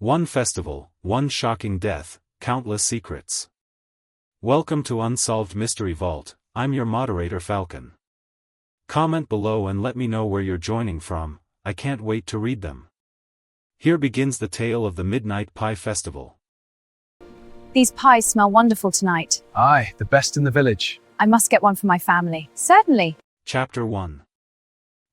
One festival, one shocking death, countless secrets. Welcome to Unsolved Mystery Vault. I'm your moderator Falcon. Comment below and let me know where you're joining from. I can't wait to read them. Here begins the tale of the Midnight Pie Festival. These pies smell wonderful tonight. Aye, the best in the village. I must get one for my family. Certainly. Chapter 1.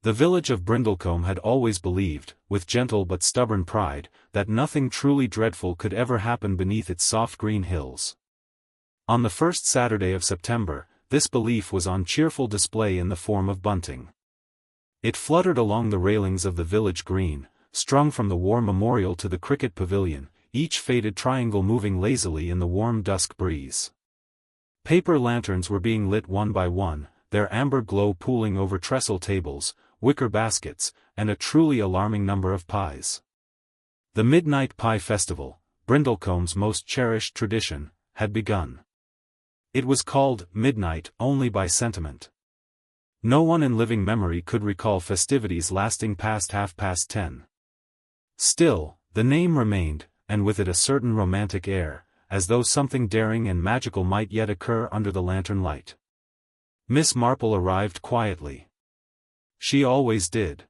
The village of Brindlecombe had always believed, with gentle but stubborn pride, that nothing truly dreadful could ever happen beneath its soft green hills. On the first Saturday of September, this belief was on cheerful display in the form of bunting. It fluttered along the railings of the village green, strung from the war memorial to the cricket pavilion, each faded triangle moving lazily in the warm dusk breeze. Paper lanterns were being lit one by one, their amber glow pooling over trestle tables, wicker baskets, and a truly alarming number of pies. The Midnight Pie Festival, Brindlecombe's most cherished tradition, had begun. It was called midnight only by sentiment. No one in living memory could recall festivities lasting past 10:30. Still, the name remained, and with it a certain romantic air, as though something daring and magical might yet occur under the lantern light. Miss Marple arrived quietly. She always did.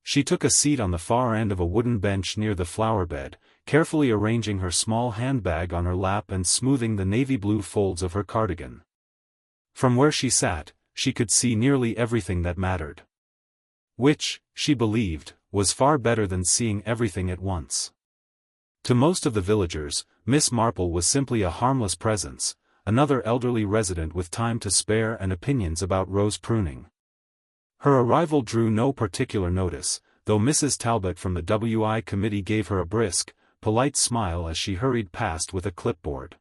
She took a seat on the far end of a wooden bench near the flower bed, carefully arranging her small handbag on her lap and smoothing the navy blue folds of her cardigan. From where she sat, she could see nearly everything that mattered. Which, she believed, was far better than seeing everything at once. To most of the villagers, Miss Marple was simply a harmless presence, another elderly resident with time to spare and opinions about rose pruning. Her arrival drew no particular notice, though Mrs. Talbot from the WI committee gave her a brisk, polite smile as she hurried past with a clipboard.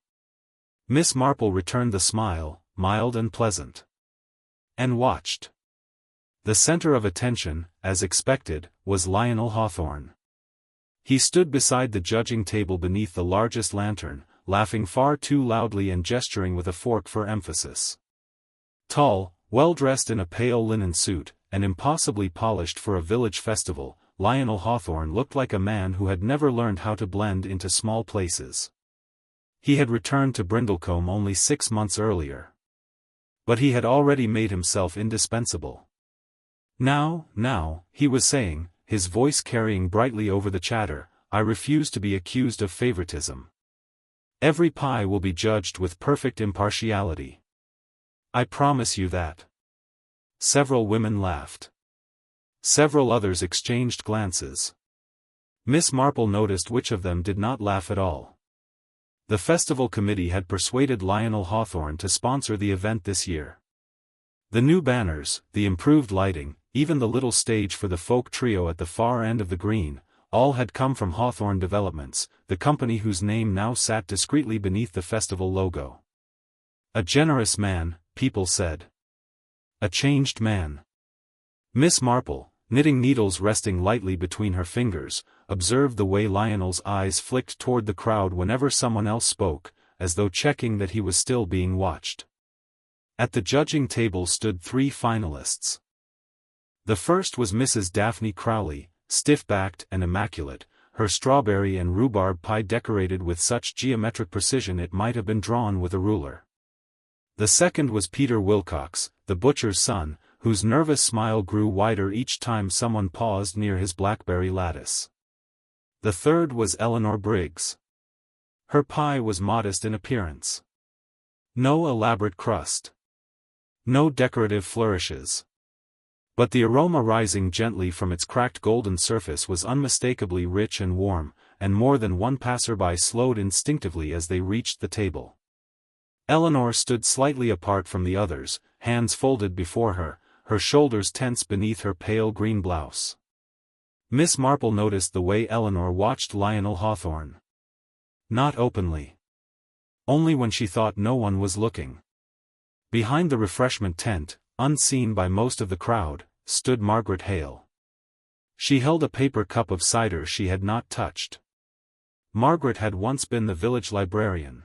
Miss Marple returned the smile, mild and pleasant. And watched. The center of attention, as expected, was Lionel Hawthorne. He stood beside the judging table beneath the largest lantern, laughing far too loudly and gesturing with a fork for emphasis. Tall, well-dressed in a pale linen suit, and impossibly polished for a village festival, Lionel Hawthorne looked like a man who had never learned how to blend into small places. He had returned to Brindlecombe only 6 months earlier. But he had already made himself indispensable. Now, he was saying, his voice carrying brightly over the chatter, I refuse to be accused of favoritism. Every pie will be judged with perfect impartiality. I promise you that. Several women laughed. Several others exchanged glances. Miss Marple noticed which of them did not laugh at all. The festival committee had persuaded Lionel Hawthorne to sponsor the event this year. The new banners, the improved lighting, even the little stage for the folk trio at the far end of the green, all had come from Hawthorne Developments, the company whose name now sat discreetly beneath the festival logo. A generous man, people said. A changed man. Miss Marple, knitting needles resting lightly between her fingers, observed the way Lionel's eyes flicked toward the crowd whenever someone else spoke, as though checking that he was still being watched. At the judging table stood 3 finalists. The first was Mrs. Daphne Crowley, stiff-backed and immaculate, her strawberry and rhubarb pie decorated with such geometric precision it might have been drawn with a ruler. The second was Peter Wilcox, the butcher's son, whose nervous smile grew wider each time someone paused near his blackberry lattice. The third was Eleanor Briggs. Her pie was modest in appearance. No elaborate crust. No decorative flourishes. But the aroma rising gently from its cracked golden surface was unmistakably rich and warm, and more than one passerby slowed instinctively as they reached the table. Eleanor stood slightly apart from the others, hands folded before her, her shoulders tense beneath her pale green blouse. Miss Marple noticed the way Eleanor watched Lionel Hawthorne. Not openly. Only when she thought no one was looking. Behind the refreshment tent, unseen by most of the crowd, stood Margaret Hale. She held a paper cup of cider she had not touched. Margaret had once been the village librarian.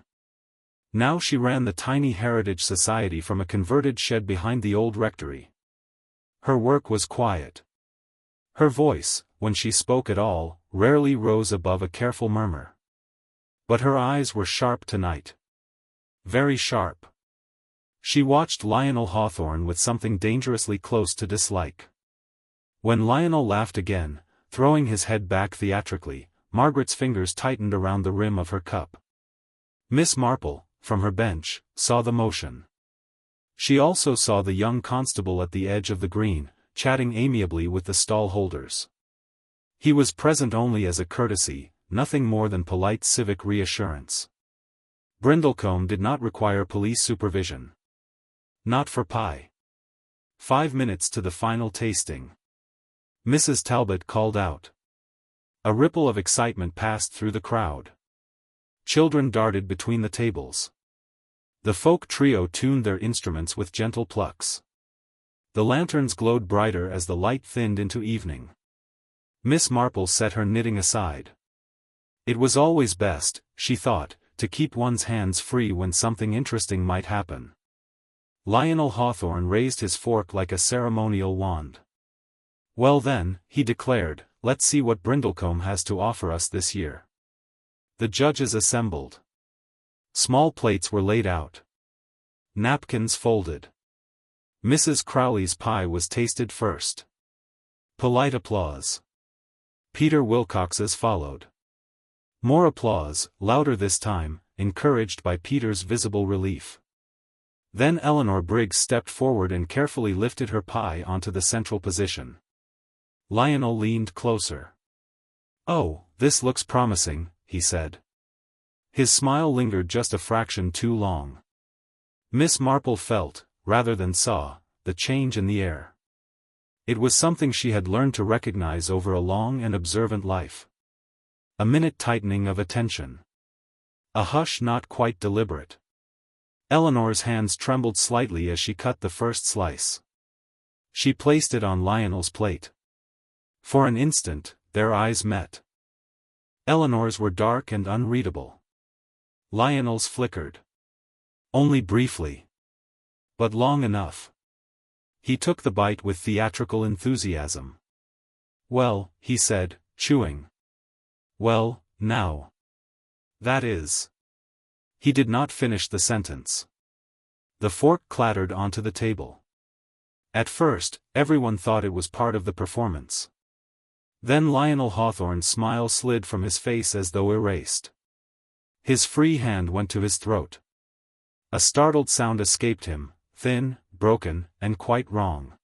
Now she ran the tiny Heritage Society from a converted shed behind the old rectory. Her work was quiet. Her voice, when she spoke at all, rarely rose above a careful murmur. But her eyes were sharp tonight. Very sharp. She watched Lionel Hawthorne with something dangerously close to dislike. When Lionel laughed again, throwing his head back theatrically, Margaret's fingers tightened around the rim of her cup. Miss Marple, from her bench, saw the motion. She also saw the young constable at the edge of the green, chatting amiably with the stall holders. He was present only as a courtesy, nothing more than polite civic reassurance. Brindlecombe did not require police supervision. Not for pie. 5 minutes to the final tasting. Mrs. Talbot called out. A ripple of excitement passed through the crowd. Children darted between the tables. The folk trio tuned their instruments with gentle plucks. The lanterns glowed brighter as the light thinned into evening. Miss Marple set her knitting aside. It was always best, she thought, to keep one's hands free when something interesting might happen. Lionel Hawthorne raised his fork like a ceremonial wand. Well then, he declared, let's see what Brindlecombe has to offer us this year. The judges assembled. Small plates were laid out. Napkins folded. Mrs. Crowley's pie was tasted first. Polite applause. Peter Wilcox's followed. More applause, louder this time, encouraged by Peter's visible relief. Then Eleanor Briggs stepped forward and carefully lifted her pie onto the central position. Lionel leaned closer. "Oh, this looks promising," he said. His smile lingered just a fraction too long. Miss Marple felt, rather than saw, the change in the air. It was something she had learned to recognize over a long and observant life. A minute tightening of attention. A hush not quite deliberate. Eleanor's hands trembled slightly as she cut the first slice. She placed it on Lionel's plate. For an instant, their eyes met. Eleanor's were dark and unreadable. Lionel's flickered. Only briefly. But long enough. He took the bite with theatrical enthusiasm. "Well," he said, chewing. "Well, now. That is." He did not finish the sentence. The fork clattered onto the table. At first, everyone thought it was part of the performance. Then Lionel Hawthorne's smile slid from his face as though erased. His free hand went to his throat. A startled sound escaped him, thin, broken, and quite wrong.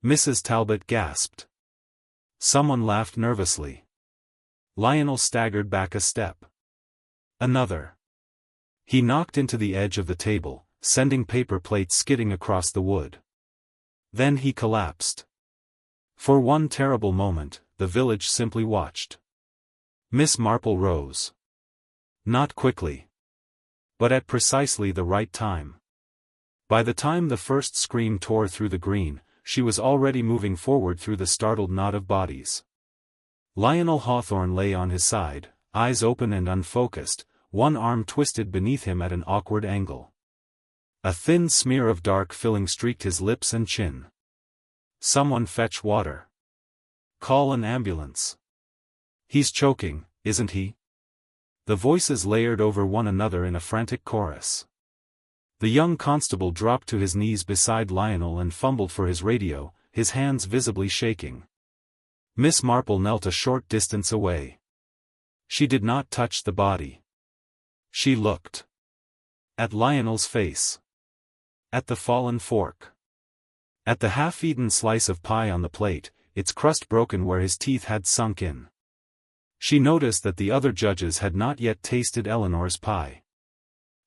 Mrs. Talbot gasped. Someone laughed nervously. Lionel staggered back a step. Another. He knocked into the edge of the table, sending paper plates skidding across the wood. Then he collapsed. For one terrible moment, the village simply watched. Miss Marple rose. Not quickly. But at precisely the right time. By the time the first scream tore through the green, she was already moving forward through the startled knot of bodies. Lionel Hawthorne lay on his side, eyes open and unfocused, one arm twisted beneath him at an awkward angle. A thin smear of dark filling streaked his lips and chin. "Someone fetch water. Call an ambulance. He's choking, isn't he?" The voices layered over one another in a frantic chorus. The young constable dropped to his knees beside Lionel and fumbled for his radio, his hands visibly shaking. Miss Marple knelt a short distance away. She did not touch the body. She looked. At Lionel's face. At the fallen fork. At the half-eaten slice of pie on the plate, its crust broken where his teeth had sunk in. She noticed that the other judges had not yet tasted Eleanor's pie.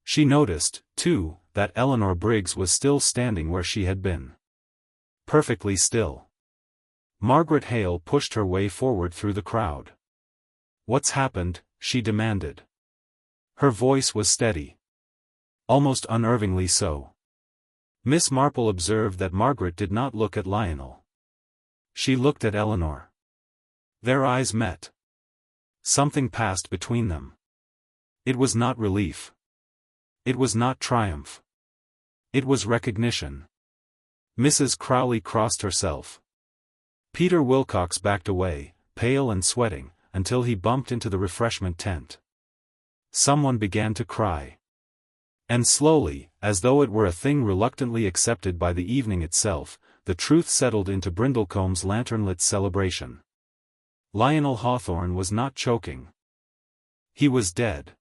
She noticed, too, that Eleanor Briggs was still standing where she had been. Perfectly still. Margaret Hale pushed her way forward through the crowd. "What's happened?" she demanded. Her voice was steady. Almost unnervingly so. Miss Marple observed that Margaret did not look at Lionel. She looked at Eleanor. Their eyes met. Something passed between them. It was not relief. It was not triumph. It was recognition. Mrs. Crowley crossed herself. Peter Wilcox backed away, pale and sweating, until he bumped into the refreshment tent. Someone began to cry. And slowly, as though it were a thing reluctantly accepted by the evening itself, the truth settled into Brindlecombe's lantern-lit celebration. Lionel Hawthorne was not choking. He was dead.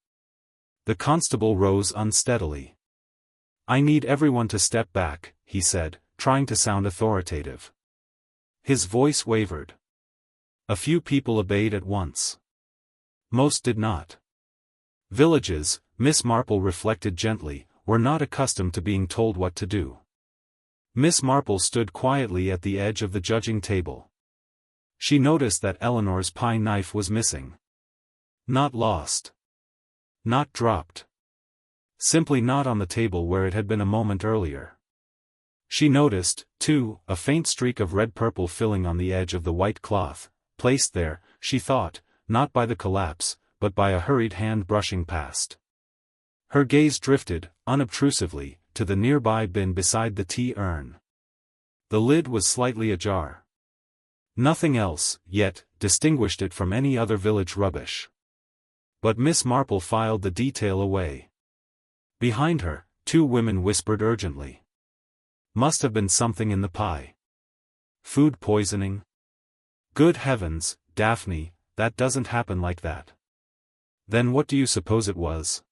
The constable rose unsteadily. "I need everyone to step back," he said, trying to sound authoritative. His voice wavered. A few people obeyed at once. Most did not. Villages, Miss Marple reflected gently, were not accustomed to being told what to do. Miss Marple stood quietly at the edge of the judging table. She noticed that Eleanor's pie knife was missing. Not lost. Not dropped. Simply not on the table where it had been a moment earlier. She noticed, too, a faint streak of red-purple filling on the edge of the white cloth, placed there, she thought, not by the collapse, but by a hurried hand brushing past. Her gaze drifted, unobtrusively, to the nearby bin beside the tea urn. The lid was slightly ajar. Nothing else, yet, distinguished it from any other village rubbish. But Miss Marple filed the detail away. Behind her, two women whispered urgently. Must have been something in the pie. Food poisoning? Good heavens, Daphne, that doesn't happen like that. Then what do you suppose it was?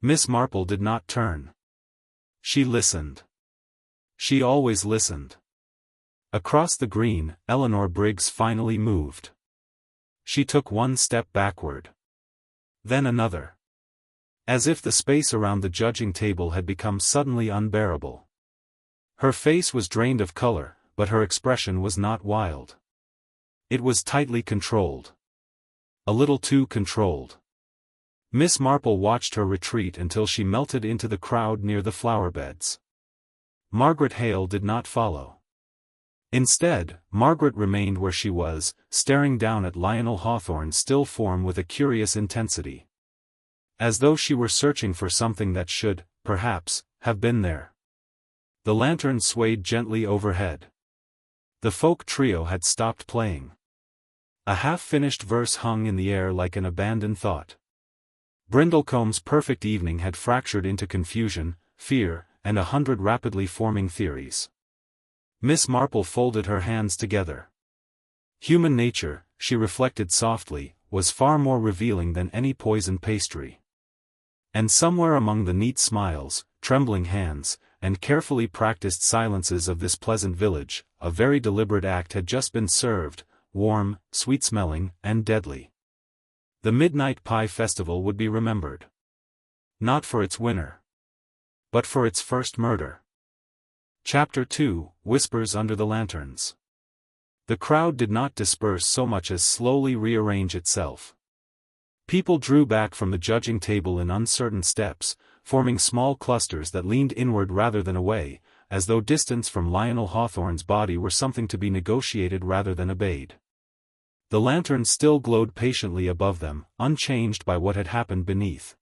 Miss Marple did not turn. She listened. She always listened. Across the green, Eleanor Briggs finally moved. She took one step backward. Then another. As if the space around the judging table had become suddenly unbearable. Her face was drained of color, but her expression was not wild. It was tightly controlled. A little too controlled. Miss Marple watched her retreat until she melted into the crowd near the flower beds. Margaret Hale did not follow. Instead, Margaret remained where she was, staring down at Lionel Hawthorne's still form with a curious intensity. As though she were searching for something that should, perhaps, have been there. The lantern swayed gently overhead. The folk trio had stopped playing. A half-finished verse hung in the air like an abandoned thought. Brindlecombe's perfect evening had fractured into confusion, fear, and 100 rapidly forming theories. Miss Marple folded her hands together. Human nature, she reflected softly, was far more revealing than any poisoned pastry. And somewhere among the neat smiles, trembling hands, and carefully practiced silences of this pleasant village, a very deliberate act had just been served, warm, sweet-smelling, and deadly. The Midnight Pie Festival would be remembered. Not for its winner. But for its first murder. Chapter 2, Whispers Under the Lanterns. The crowd did not disperse so much as slowly rearrange itself. People drew back from the judging table in uncertain steps, forming small clusters that leaned inward rather than away, as though distance from Lionel Hawthorne's body were something to be negotiated rather than obeyed. The lantern still glowed patiently above them, unchanged by what had happened beneath.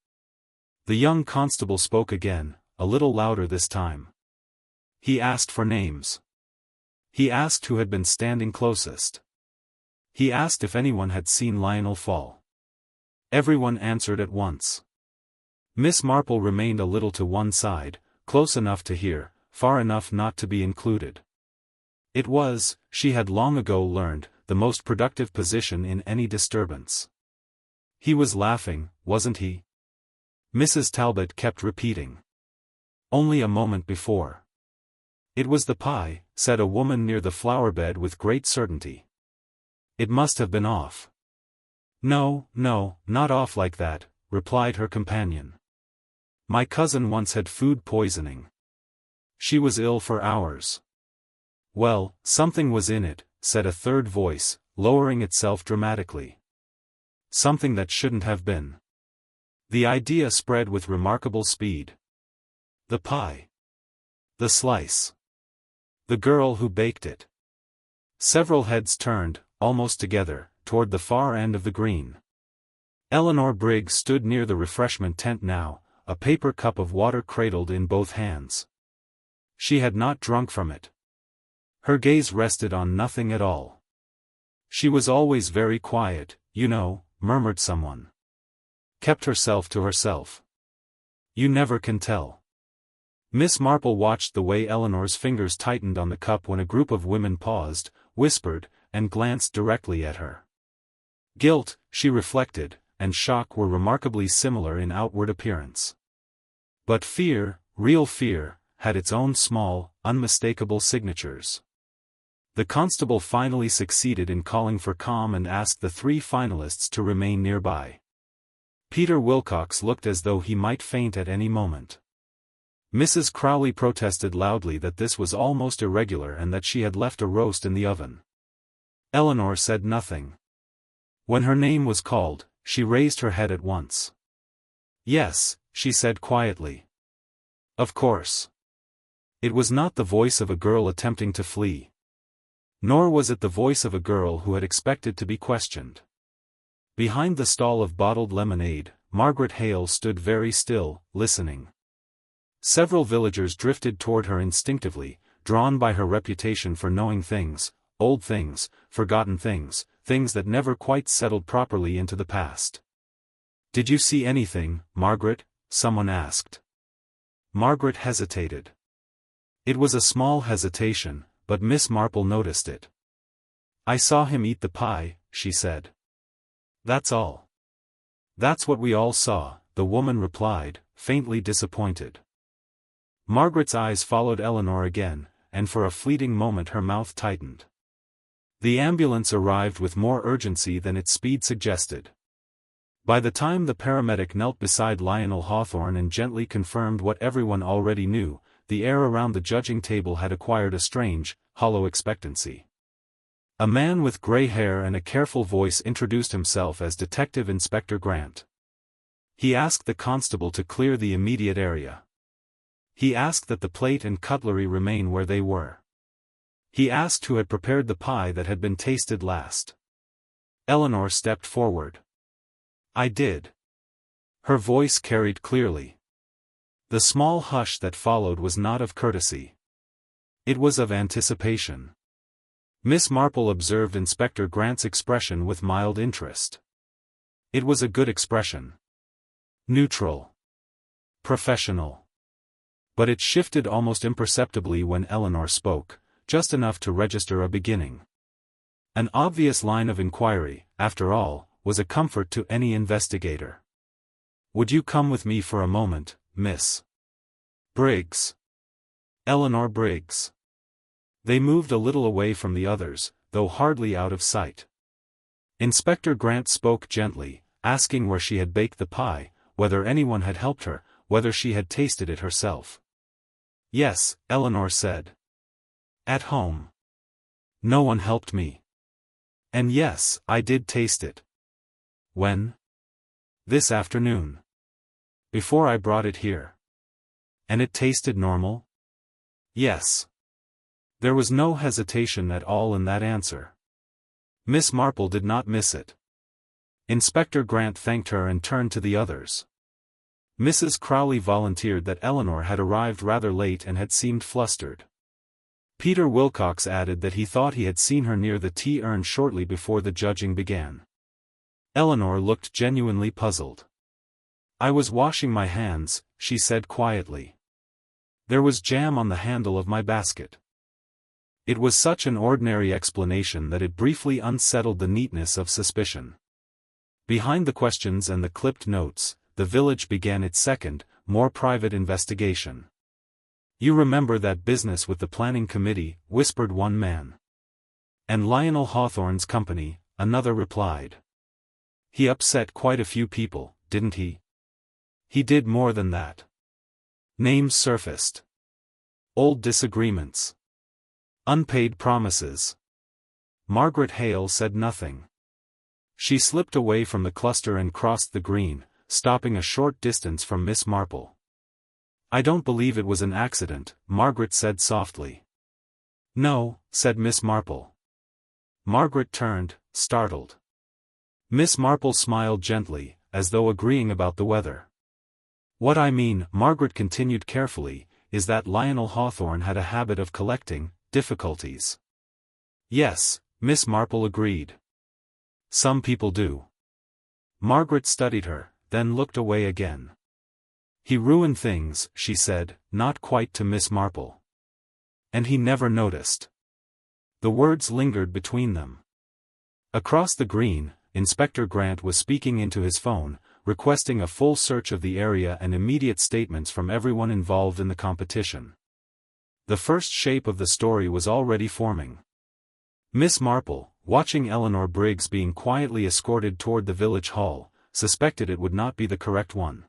The young constable spoke again, a little louder this time. He asked for names. He asked who had been standing closest. He asked if anyone had seen Lionel fall. Everyone answered at once. Miss Marple remained a little to one side, close enough to hear, far enough not to be included. It was, she had long ago learned, the most productive position in any disturbance. He was laughing, wasn't he? Mrs. Talbot kept repeating. Only a moment before. It was the pie, said a woman near the flower bed with great certainty. It must have been off. No, not off like that, replied her companion. My cousin once had food poisoning. She was ill for hours. Well, something was in it, said a third voice, lowering itself dramatically. Something that shouldn't have been. The idea spread with remarkable speed. The pie. The slice. The girl who baked it. Several heads turned, almost together, toward the far end of the green. Eleanor Briggs stood near the refreshment tent now, a paper cup of water cradled in both hands. She had not drunk from it. Her gaze rested on nothing at all. She was always very quiet, murmured someone. Kept herself to herself. You never can tell. Miss Marple watched the way Eleanor's fingers tightened on the cup when a group of women paused, whispered, and glanced directly at her. Guilt, she reflected, and shock were remarkably similar in outward appearance. But fear, real fear, had its own small, unmistakable signatures. The constable finally succeeded in calling for calm and asked the three finalists to remain nearby. Peter Wilcox looked as though he might faint at any moment. Mrs. Crowley protested loudly that this was almost irregular and that she had left a roast in the oven. Eleanor said nothing. When her name was called, she raised her head at once. Yes, she said quietly. Of course. It was not the voice of a girl attempting to flee. Nor was it the voice of a girl who had expected to be questioned. Behind the stall of bottled lemonade, Margaret Hale stood very still, listening. Several villagers drifted toward her instinctively, drawn by her reputation for knowing things, old things, forgotten things, things that never quite settled properly into the past. Did you see anything, Margaret? Someone asked. Margaret hesitated. It was a small hesitation, but Miss Marple noticed it. I saw him eat the pie, she said. That's all. That's what we all saw, the woman replied, faintly disappointed. Margaret's eyes followed Eleanor again, and for a fleeting moment her mouth tightened. The ambulance arrived with more urgency than its speed suggested. By the time the paramedic knelt beside Lionel Hawthorne and gently confirmed what everyone already knew, the air around the judging table had acquired a strange, hollow expectancy. A man with gray hair and a careful voice introduced himself as Detective Inspector Grant. He asked the constable to clear the immediate area. He asked that the plate and cutlery remain where they were. He asked who had prepared the pie that had been tasted last. Eleanor stepped forward. I did. Her voice carried clearly. The small hush that followed was not of courtesy. It was of anticipation. Miss Marple observed Inspector Grant's expression with mild interest. It was a good expression. Neutral. Professional. But it shifted almost imperceptibly when Eleanor spoke, just enough to register a beginning. An obvious line of inquiry, after all, was a comfort to any investigator. Would you come with me for a moment, Miss Briggs? Eleanor Briggs. They moved a little away from the others, though hardly out of sight. Inspector Grant spoke gently, asking where she had baked the pie, whether anyone had helped her, whether she had tasted it herself. Yes, Eleanor said. At home. No one helped me. And yes, I did taste it. When? This afternoon. Before I brought it here. And it tasted normal? Yes. There was no hesitation at all in that answer. Miss Marple did not miss it. Inspector Grant thanked her and turned to the others. Mrs. Crowley volunteered that Eleanor had arrived rather late and had seemed flustered. Peter Wilcox added that he thought he had seen her near the tea urn shortly before the judging began. Eleanor looked genuinely puzzled. I was washing my hands, she said quietly. There was jam on the handle of my basket. It was such an ordinary explanation that it briefly unsettled the neatness of suspicion. Behind the questions and the clipped notes, the village began its second, more private investigation. You remember that business with the planning committee, whispered one man. And Lionel Hawthorne's company, another replied. He upset quite a few people, didn't he? He did more than that. Names surfaced. Old disagreements. Unpaid promises. Margaret Hale said nothing. She slipped away from the cluster and crossed the green, stopping a short distance from Miss Marple. I don't believe it was an accident, Margaret said softly. No, said Miss Marple. Margaret turned, startled. Miss Marple smiled gently, as though agreeing about the weather. What I mean, Margaret continued carefully, is that Lionel Hawthorne had a habit of collecting difficulties. Yes, Miss Marple agreed. Some people do. Margaret studied her, then looked away again. He ruined things, she said, not quite to Miss Marple. And he never noticed. The words lingered between them. Across the green, Inspector Grant was speaking into his phone, requesting a full search of the area and immediate statements from everyone involved in the competition. The first shape of the story was already forming. Miss Marple, watching Eleanor Briggs being quietly escorted toward the village hall, suspected it would not be the correct one.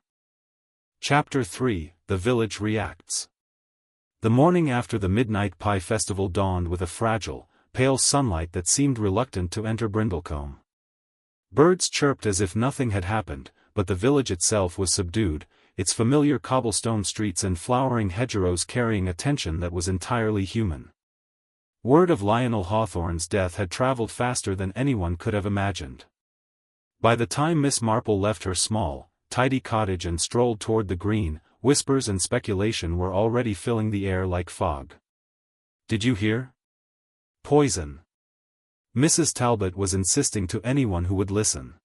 Chapter 3: The Village Reacts. The morning after the Midnight Pie Festival dawned with a fragile, pale sunlight that seemed reluctant to enter Brindlecombe. Birds chirped as if nothing had happened, but the village itself was subdued, its familiar cobblestone streets and flowering hedgerows carrying a tension that was entirely human. Word of Lionel Hawthorne's death had traveled faster than anyone could have imagined. By the time Miss Marple left her small, tidy cottage and strolled toward the green, whispers and speculation were already filling the air like fog. "Did you hear? Poison." Mrs. Talbot was insisting to anyone who would listen.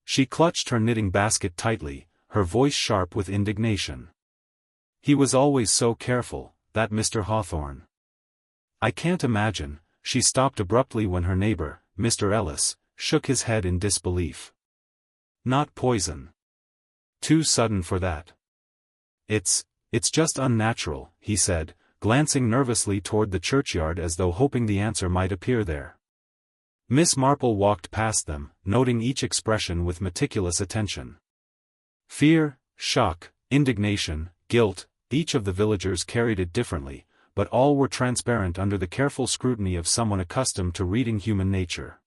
She clutched her knitting basket tightly, her voice sharp with indignation. "He was always so careful, that Mr. Hawthorne. I can't imagine." She stopped abruptly when her neighbor, Mr. Ellis, shook his head in disbelief. "Not poison. Too sudden for that. It's just unnatural," he said, glancing nervously toward the churchyard as though hoping the answer might appear there. Miss Marple walked past them, noting each expression with meticulous attention. Fear, shock, indignation, guilt, each of the villagers carried it differently, but all were transparent under the careful scrutiny of someone accustomed to reading human nature.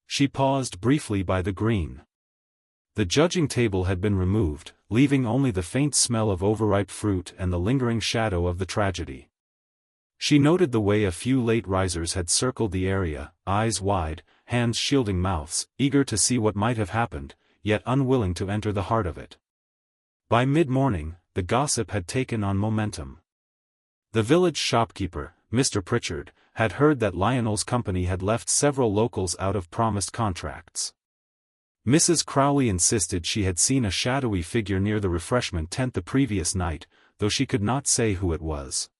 She paused briefly by the green. The judging table had been removed, leaving only the faint smell of overripe fruit and the lingering shadow of the tragedy. She noted the way a few late risers had circled the area, eyes wide, hands shielding mouths, eager to see what might have happened, yet unwilling to enter the heart of it. By mid-morning, the gossip had taken on momentum. The village shopkeeper, Mr. Pritchard, had heard that Lionel's company had left several locals out of promised contracts. Mrs. Crowley insisted she had seen a shadowy figure near the refreshment tent the previous night, though she could not say who it was.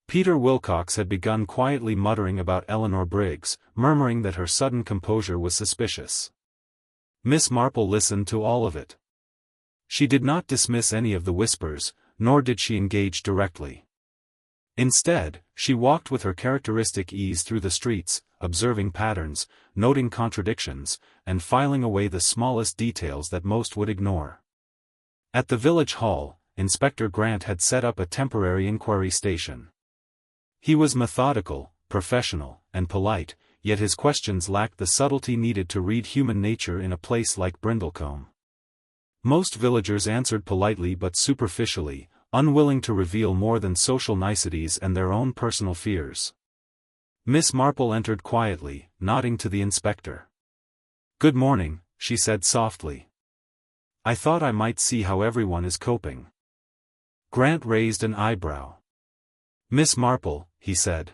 Peter Wilcox had begun quietly muttering about Eleanor Briggs, murmuring that her sudden composure was suspicious. Miss Marple listened to all of it. She did not dismiss any of the whispers, nor did she engage directly. Instead, she walked with her characteristic ease through the streets, observing patterns, noting contradictions, and filing away the smallest details that most would ignore. At the village hall, Inspector Grant had set up a temporary inquiry station. He was methodical, professional, and polite, yet his questions lacked the subtlety needed to read human nature in a place like Brindlecombe. Most villagers answered politely but superficially, unwilling to reveal more than social niceties and their own personal fears. Miss Marple entered quietly, nodding to the inspector. "Good morning," she said softly. "I thought I might see how everyone is coping." Grant raised an eyebrow. "Miss Marple," he said.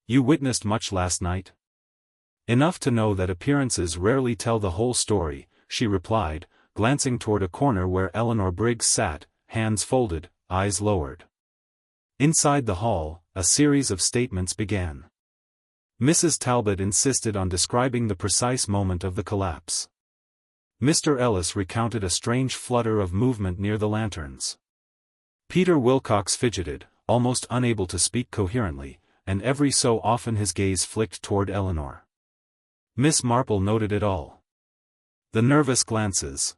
"You witnessed much last night?" "Enough to know that appearances rarely tell the whole story," she replied, glancing toward a corner where Eleanor Briggs sat, hands folded, eyes lowered. Inside the hall, a series of statements began. Mrs. Talbot insisted on describing the precise moment of the collapse. Mr. Ellis recounted a strange flutter of movement near the lanterns. Peter Wilcox fidgeted, almost unable to speak coherently, and every so often his gaze flicked toward Eleanor. Miss Marple noted it all. The nervous glances.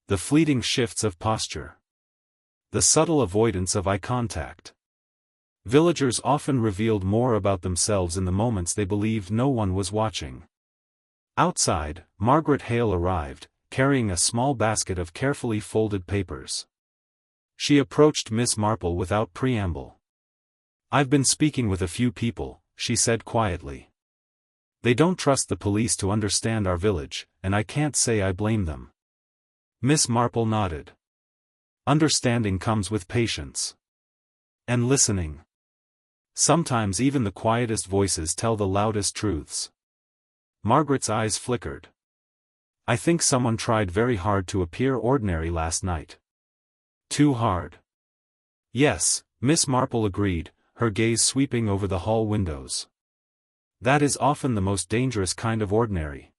The fleeting shifts of posture. The subtle avoidance of eye contact. Villagers often revealed more about themselves in the moments they believed no one was watching. Outside, Margaret Hale arrived, carrying a small basket of carefully folded papers. She approached Miss Marple without preamble. "I've been speaking with a few people," she said quietly. "They don't trust the police to understand our village, and I can't say I blame them." Miss Marple nodded. "Understanding comes with patience. And listening. Sometimes even the quietest voices tell the loudest truths." Margaret's eyes flickered. "I think someone tried very hard to appear ordinary last night." "Too hard." "Yes," Miss Marple agreed, her gaze sweeping over the hall windows. "That is often the most dangerous kind of ordinary."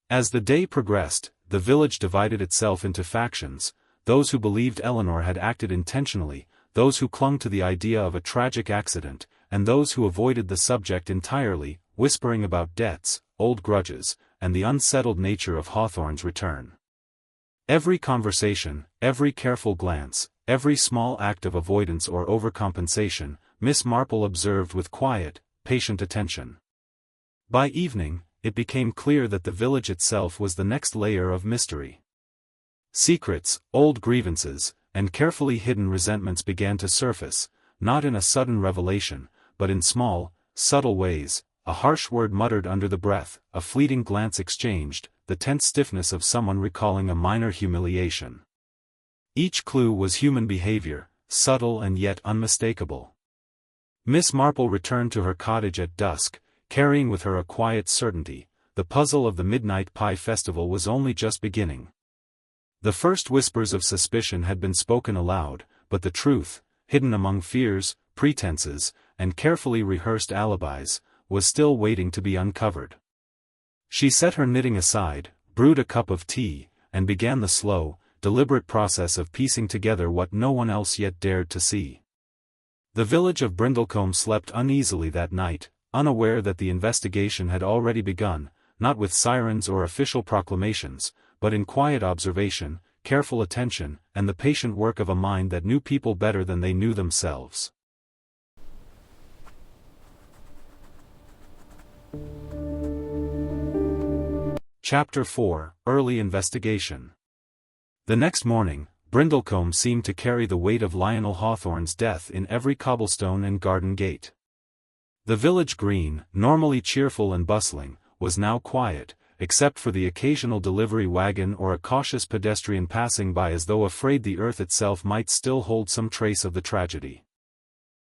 As the day progressed, the village divided itself into factions, those who believed Eleanor had acted intentionally, those who clung to the idea of a tragic accident, and those who avoided the subject entirely, whispering about debts, old grudges, and the unsettled nature of Hawthorne's return. Every conversation, every careful glance, every small act of avoidance or overcompensation, Miss Marple observed with quiet, patient attention. By evening, it became clear that the village itself was the next layer of mystery. Secrets, old grievances, and carefully hidden resentments began to surface, not in a sudden revelation, but in small, subtle ways, a harsh word muttered under the breath, a fleeting glance exchanged, the tense stiffness of someone recalling a minor humiliation. Each clue was human behavior, subtle and yet unmistakable. Miss Marple returned to her cottage at dusk, carrying with her a quiet certainty: the puzzle of the Midnight Pie Festival was only just beginning. The first whispers of suspicion had been spoken aloud, but the truth, hidden among fears, pretenses, and carefully rehearsed alibis, was still waiting to be uncovered. She set her knitting aside, brewed a cup of tea, and began the slow, deliberate process of piecing together what no one else yet dared to see. The village of Brindlecombe slept uneasily that night, unaware that the investigation had already begun, not with sirens or official proclamations, but in quiet observation, careful attention, and the patient work of a mind that knew people better than they knew themselves. Chapter 4: Early Investigation. The next morning, Brindlecombe seemed to carry the weight of Lionel Hawthorne's death in every cobblestone and garden gate. The village green, normally cheerful and bustling, was now quiet, except for the occasional delivery wagon or a cautious pedestrian passing by as though afraid the earth itself might still hold some trace of the tragedy.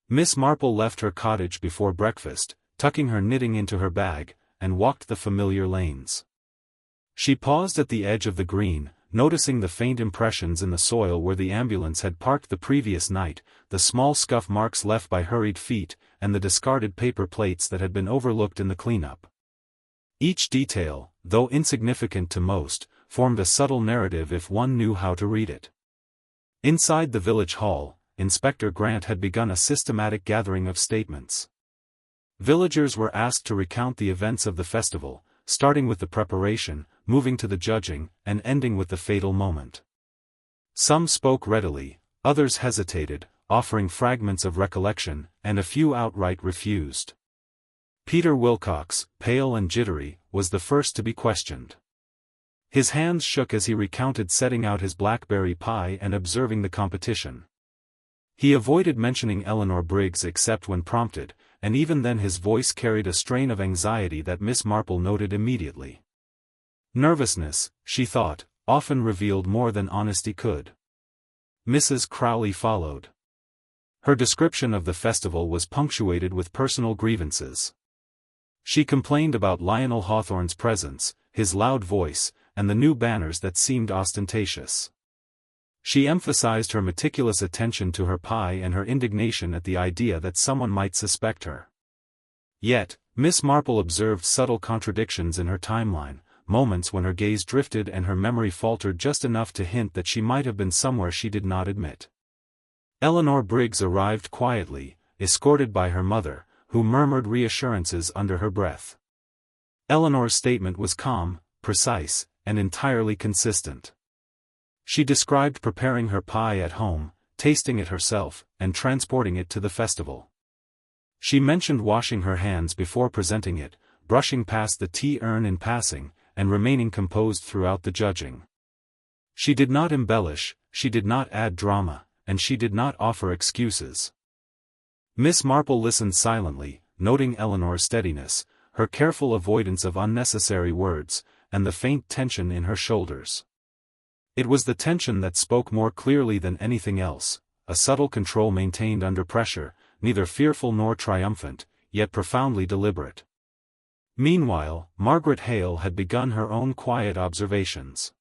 Miss Marple left her cottage before breakfast, tucking her knitting into her bag, and walked the familiar lanes. She paused at the edge of the green, noticing the faint impressions in the soil where the ambulance had parked the previous night, the small scuff marks left by hurried feet, and the discarded paper plates that had been overlooked in the cleanup. Each detail, though insignificant to most, formed a subtle narrative if one knew how to read it. Inside the village hall, Inspector Grant had begun a systematic gathering of statements. Villagers were asked to recount the events of the festival, starting with the preparation, moving to the judging, and ending with the fatal moment. Some spoke readily, others hesitated, offering fragments of recollection, and a few outright refused. Peter Wilcox, pale and jittery, was the first to be questioned. His hands shook as he recounted setting out his blackberry pie and observing the competition. He avoided mentioning Eleanor Briggs except when prompted, and even then his voice carried a strain of anxiety that Miss Marple noted immediately. Nervousness, she thought, often revealed more than honesty could. Mrs. Crowley followed. Her description of the festival was punctuated with personal grievances. She complained about Lionel Hawthorne's presence, his loud voice, and the new banners that seemed ostentatious. She emphasized her meticulous attention to her pie and her indignation at the idea that someone might suspect her. Yet, Miss Marple observed subtle contradictions in her timeline, moments when her gaze drifted and her memory faltered just enough to hint that she might have been somewhere she did not admit. Eleanor Briggs arrived quietly, escorted by her mother, who murmured reassurances under her breath. Eleanor's statement was calm, precise, and entirely consistent. She described preparing her pie at home, tasting it herself, and transporting it to the festival. She mentioned washing her hands before presenting it, brushing past the tea urn in passing, and remaining composed throughout the judging. She did not embellish, she did not add drama, and she did not offer excuses. Miss Marple listened silently, noting Eleanor's steadiness, her careful avoidance of unnecessary words, and the faint tension in her shoulders. It was the tension that spoke more clearly than anything else, a subtle control maintained under pressure, neither fearful nor triumphant, yet profoundly deliberate. Meanwhile, Margaret Hale had begun her own quiet observations.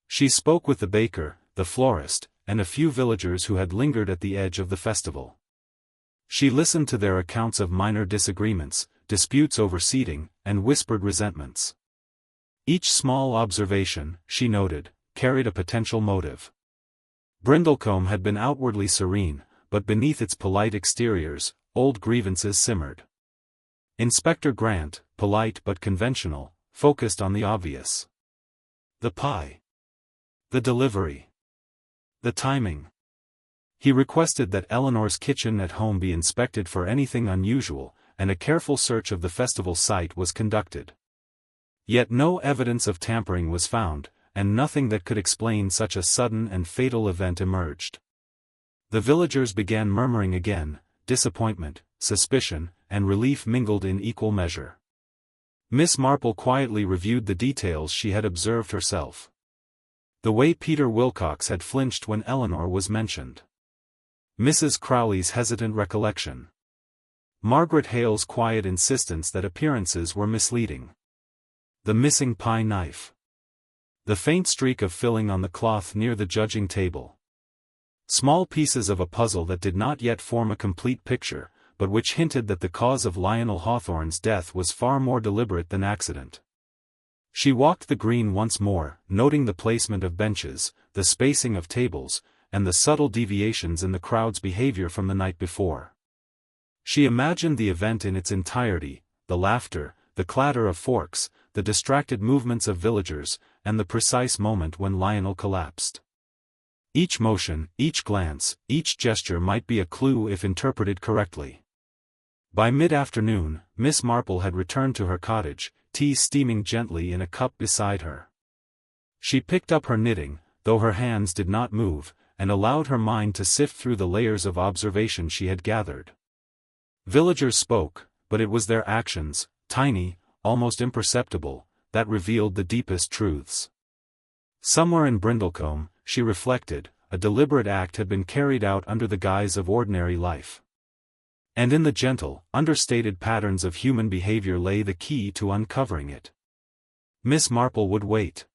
She spoke with the baker, the florist, and a few villagers who had lingered at the edge of the festival. She listened to their accounts of minor disagreements, disputes over seating, and whispered resentments. Each small observation, she noted, carried a potential motive. Brindlecombe had been outwardly serene, but beneath its polite exteriors, old grievances simmered. Inspector Grant, polite but conventional, focused on the obvious. The pie. The delivery. The timing. He requested that Eleanor's kitchen at home be inspected for anything unusual, and a careful search of the festival site was conducted. Yet no evidence of tampering was found, and nothing that could explain such a sudden and fatal event emerged. The villagers began murmuring again, disappointment, suspicion, and relief mingled in equal measure. Miss Marple quietly reviewed the details she had observed herself. The way Peter Wilcox had flinched when Eleanor was mentioned. Mrs. Crowley's hesitant recollection. Margaret Hale's quiet insistence that appearances were misleading. The missing pie knife. The faint streak of filling on the cloth near the judging table. Small pieces of a puzzle that did not yet form a complete picture, but which hinted that the cause of Lionel Hawthorne's death was far more deliberate than accident. She walked the green once more, noting the placement of benches, the spacing of tables, and the subtle deviations in the crowd's behavior from the night before. She imagined the event in its entirety, the laughter, the clatter of forks, the distracted movements of villagers, and the precise moment when Lionel collapsed. Each motion, each glance, each gesture might be a clue if interpreted correctly. By mid-afternoon, Miss Marple had returned to her cottage, tea steaming gently in a cup beside her. She picked up her knitting, though her hands did not move, and allowed her mind to sift through the layers of observation she had gathered. Villagers spoke, but it was their actions, tiny, almost imperceptible, that revealed the deepest truths. Somewhere in Brindlecombe, she reflected, a deliberate act had been carried out under the guise of ordinary life. And in the gentle, understated patterns of human behavior lay the key to uncovering it. Miss Marple would wait.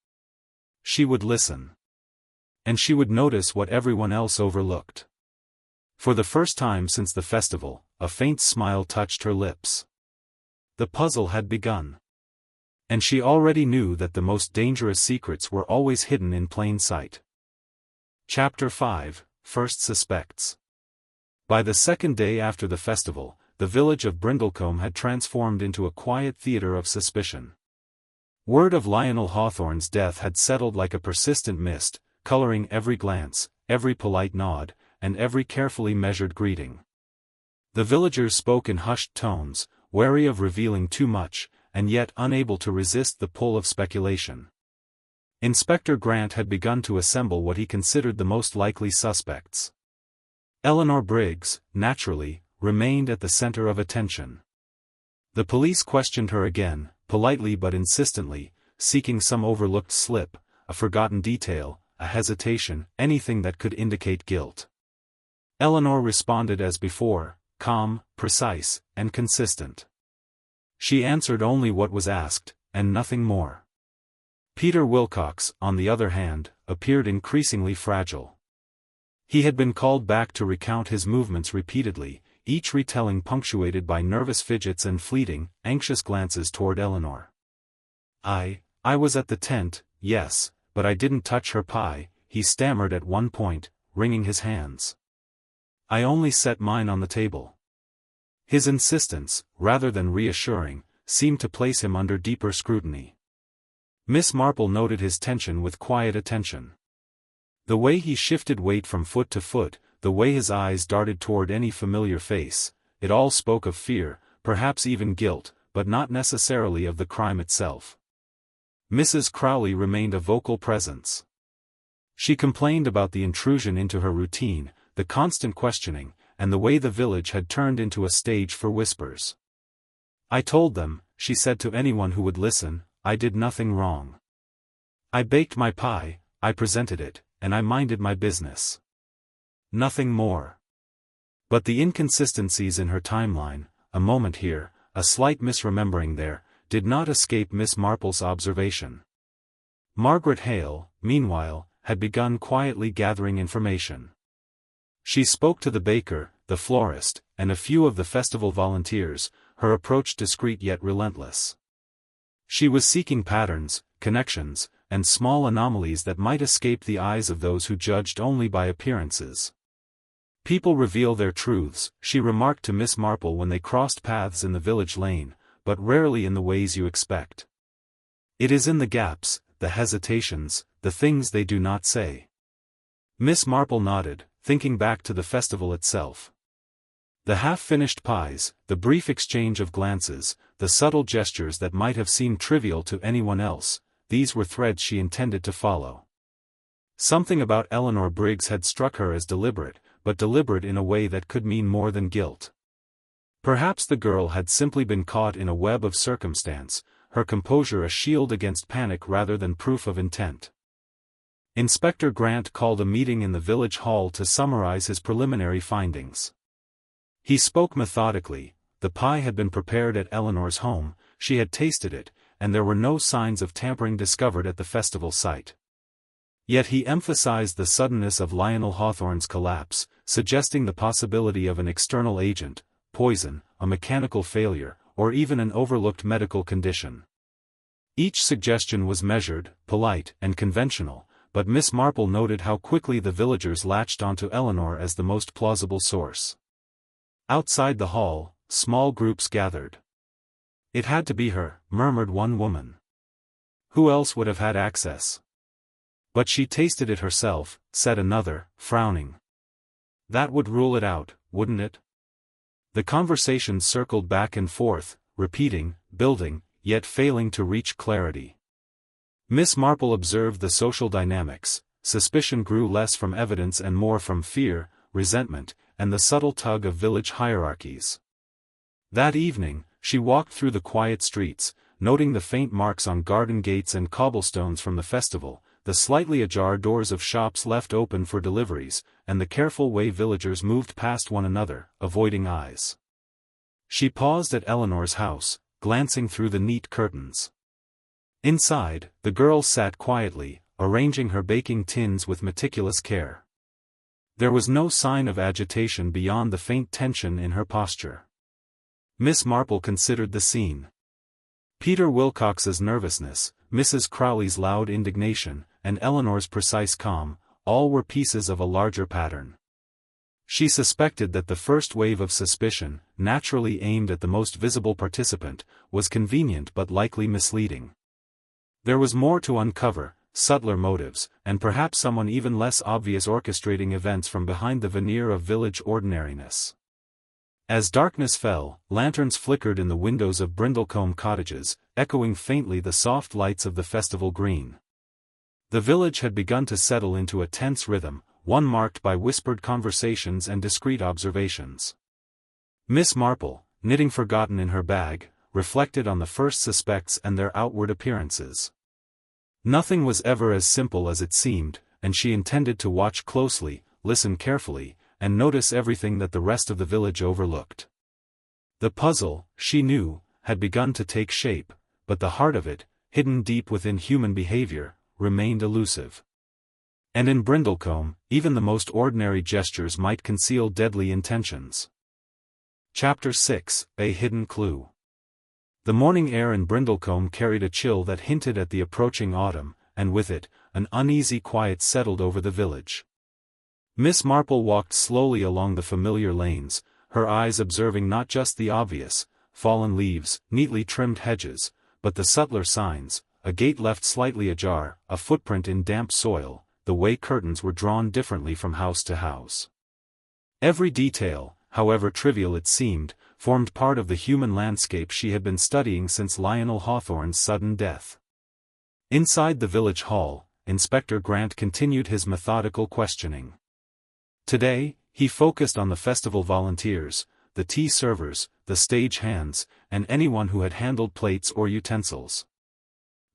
She would listen. And she would notice what everyone else overlooked. For the first time since the festival, a faint smile touched her lips. The puzzle had begun. And she already knew that the most dangerous secrets were always hidden in plain sight. Chapter 5, First Suspects. By the second day after the festival, the village of Brindlecombe had transformed into a quiet theater of suspicion. Word of Lionel Hawthorne's death had settled like a persistent mist, coloring every glance, every polite nod, and every carefully measured greeting. The villagers spoke in hushed tones, wary of revealing too much, and yet unable to resist the pull of speculation. Inspector Grant had begun to assemble what he considered the most likely suspects. Eleanor Briggs, naturally, remained at the center of attention. The police questioned her again, politely but insistently, seeking some overlooked slip, a forgotten detail, a hesitation, anything that could indicate guilt. Eleanor responded as before, calm, precise, and consistent. She answered only what was asked, and nothing more. Peter Wilcox, on the other hand, appeared increasingly fragile. He had been called back to recount his movements repeatedly, each retelling punctuated by nervous fidgets and fleeting, anxious glances toward Eleanor. I was at the tent, yes, but I didn't touch her pie, he stammered at one point, wringing his hands. I only set mine on the table. His insistence, rather than reassuring, seemed to place him under deeper scrutiny. Miss Marple noted his tension with quiet attention. The way he shifted weight from foot to foot, the way his eyes darted toward any familiar face, it all spoke of fear, perhaps even guilt, but not necessarily of the crime itself. Mrs. Crowley remained a vocal presence. She complained about the intrusion into her routine, the constant questioning, and the way the village had turned into a stage for whispers. I told them, she said to anyone who would listen, I did nothing wrong. I baked my pie, I presented it, and I minded my business. Nothing more. But the inconsistencies in her timeline, a moment here, a slight misremembering there, did not escape Miss Marple's observation. Margaret Hale, meanwhile, had begun quietly gathering information. She spoke to the baker, the florist, and a few of the festival volunteers, her approach discreet yet relentless. She was seeking patterns, connections, and small anomalies that might escape the eyes of those who judged only by appearances. People reveal their truths, she remarked to Miss Marple when they crossed paths in the village lane, but rarely in the ways you expect. It is in the gaps, the hesitations, the things they do not say. Miss Marple nodded, thinking back to the festival itself. The half-finished pies, the brief exchange of glances, the subtle gestures that might have seemed trivial to anyone else, these were threads she intended to follow. Something about Eleanor Briggs had struck her as deliberate, but deliberate in a way that could mean more than guilt. Perhaps the girl had simply been caught in a web of circumstance, her composure a shield against panic rather than proof of intent. Inspector Grant called a meeting in the village hall to summarize his preliminary findings. He spoke methodically. The pie had been prepared at Eleanor's home, she had tasted it, and there were no signs of tampering discovered at the festival site. Yet he emphasized the suddenness of Lionel Hawthorne's collapse, suggesting the possibility of an external agent, poison, a mechanical failure, or even an overlooked medical condition. Each suggestion was measured, polite, and conventional, but Miss Marple noted how quickly the villagers latched onto Eleanor as the most plausible source. Outside the hall, small groups gathered. "It had to be her," murmured one woman. "Who else would have had access?" "But she tasted it herself," said another, frowning. "That would rule it out, wouldn't it?" The conversation circled back and forth, repeating, building, yet failing to reach clarity. Miss Marple observed the social dynamics. Suspicion grew less from evidence and more from fear, resentment, and the subtle tug of village hierarchies. That evening, she walked through the quiet streets, noting the faint marks on garden gates and cobblestones from the festival, the slightly ajar doors of shops left open for deliveries, and the careful way villagers moved past one another, avoiding eyes. She paused at Eleanor's house, glancing through the neat curtains. Inside, the girl sat quietly, arranging her baking tins with meticulous care. There was no sign of agitation beyond the faint tension in her posture. Miss Marple considered the scene. Peter Wilcox's nervousness, Mrs. Crowley's loud indignation, and Eleanor's precise calm, all were pieces of a larger pattern. She suspected that the first wave of suspicion, naturally aimed at the most visible participant, was convenient but likely misleading. There was more to uncover, subtler motives, and perhaps someone even less obvious orchestrating events from behind the veneer of village ordinariness. As darkness fell, lanterns flickered in the windows of Brindlecombe cottages, echoing faintly the soft lights of the festival green. The village had begun to settle into a tense rhythm, one marked by whispered conversations and discreet observations. Miss Marple, knitting forgotten in her bag, reflected on the first suspects and their outward appearances. Nothing was ever as simple as it seemed, and she intended to watch closely, listen carefully, and notice everything that the rest of the village overlooked. The puzzle, she knew, had begun to take shape, but the heart of it, hidden deep within human behavior, remained elusive. And in Brindlecombe, even the most ordinary gestures might conceal deadly intentions. Chapter 6: A Hidden Clue. The morning air in Brindlecombe carried a chill that hinted at the approaching autumn, and with it, an uneasy quiet settled over the village. Miss Marple walked slowly along the familiar lanes, her eyes observing not just the obvious, fallen leaves, neatly trimmed hedges, but the subtler signs, a gate left slightly ajar, a footprint in damp soil, the way curtains were drawn differently from house to house. Every detail, however trivial it seemed, formed part of the human landscape she had been studying since Lionel Hawthorne's sudden death. Inside the village hall, Inspector Grant continued his methodical questioning. Today, he focused on the festival volunteers, the tea servers, the stage hands, and anyone who had handled plates or utensils.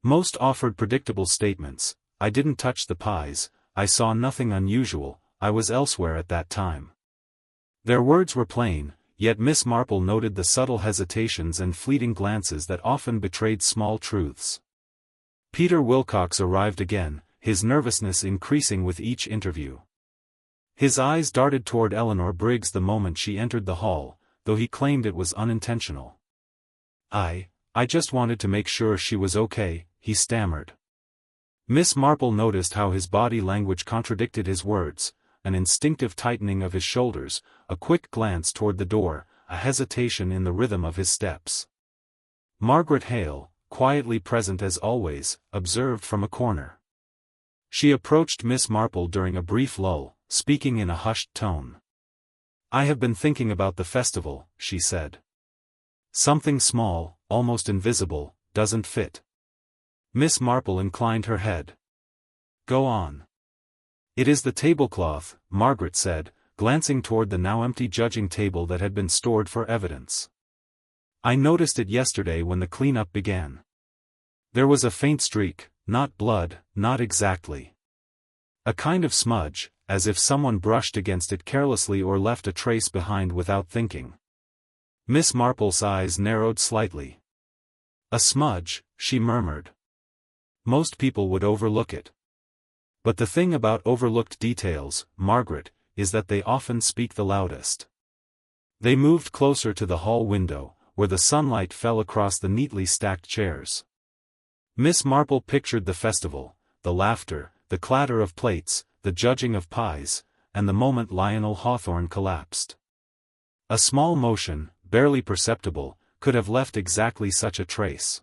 Most offered predictable statements: "I didn't touch the pies, I saw nothing unusual, I was elsewhere at that time." Their words were plain, yet Miss Marple noted the subtle hesitations and fleeting glances that often betrayed small truths. Peter Wilcox arrived again, his nervousness increasing with each interview. His eyes darted toward Eleanor Briggs the moment she entered the hall, though he claimed it was unintentional. I just wanted to make sure she was okay," he stammered. Miss Marple noticed how his body language contradicted his words, an instinctive tightening of his shoulders, a quick glance toward the door, a hesitation in the rhythm of his steps. Margaret Hale, quietly present as always, observed from a corner. She approached Miss Marple during a brief lull, speaking in a hushed tone. "I have been thinking about the festival," she said. "Something small, almost invisible, doesn't fit." Miss Marple inclined her head. "Go on." "It is the tablecloth," Margaret said, glancing toward the now empty judging table that had been stored for evidence. "I noticed it yesterday when the cleanup began. There was a faint streak, not blood, not exactly. A kind of smudge, as if someone brushed against it carelessly or left a trace behind without thinking." Miss Marple's eyes narrowed slightly. "A smudge," she murmured. "Most people would overlook it. But the thing about overlooked details, Margaret, is that they often speak the loudest." They moved closer to the hall window, where the sunlight fell across the neatly stacked chairs. Miss Marple pictured the festival, the laughter, the clatter of plates, the judging of pies, and the moment Lionel Hawthorne collapsed. A small motion, barely perceptible, could have left exactly such a trace.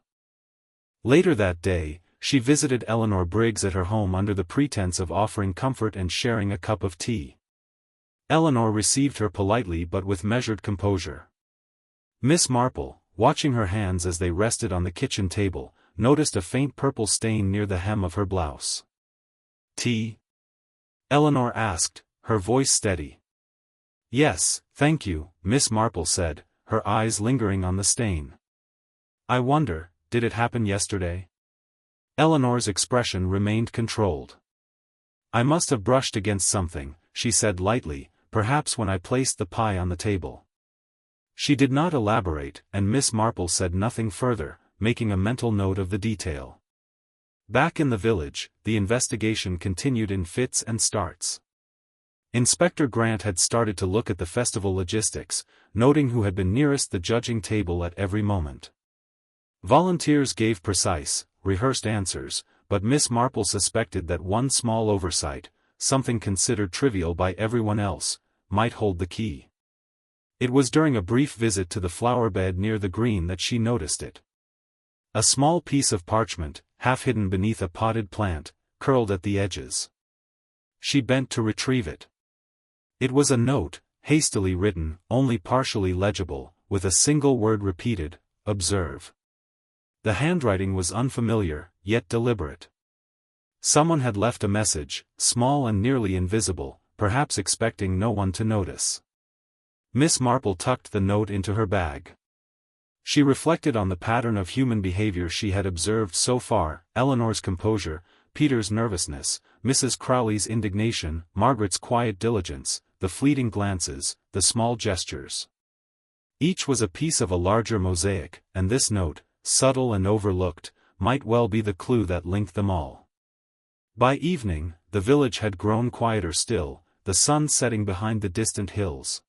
Later that day, she visited Eleanor Briggs at her home under the pretense of offering comfort and sharing a cup of tea. Eleanor received her politely but with measured composure. Miss Marple, watching her hands as they rested on the kitchen table, noticed a faint purple stain near the hem of her blouse. "Tea?" Eleanor asked, her voice steady. "Yes, thank you," Miss Marple said, her eyes lingering on the stain. "I wonder, did it happen yesterday?" Eleanor's expression remained controlled. "I must have brushed against something," she said lightly, "perhaps when I placed the pie on the table." She did not elaborate, and Miss Marple said nothing further, making a mental note of the detail. Back in the village, the investigation continued in fits and starts. Inspector Grant had started to look at the festival logistics, noting who had been nearest the judging table at every moment. Volunteers gave precise, rehearsed answers, but Miss Marple suspected that one small oversight, something considered trivial by everyone else, might hold the key. It was during a brief visit to the flower bed near the green that she noticed it. A small piece of parchment, half hidden beneath a potted plant, curled at the edges. She bent to retrieve it. It was a note, hastily written, only partially legible, with a single word repeated, "Observe." The handwriting was unfamiliar, yet deliberate. Someone had left a message, small and nearly invisible, perhaps expecting no one to notice. Miss Marple tucked the note into her bag. She reflected on the pattern of human behavior she had observed so far: Eleanor's composure, Peter's nervousness, Mrs. Crowley's indignation, Margaret's quiet diligence, the fleeting glances, the small gestures. Each was a piece of a larger mosaic, and this note, subtle and overlooked, might well be the clue that linked them all. By evening, the village had grown quieter still, the sun setting behind the distant hills.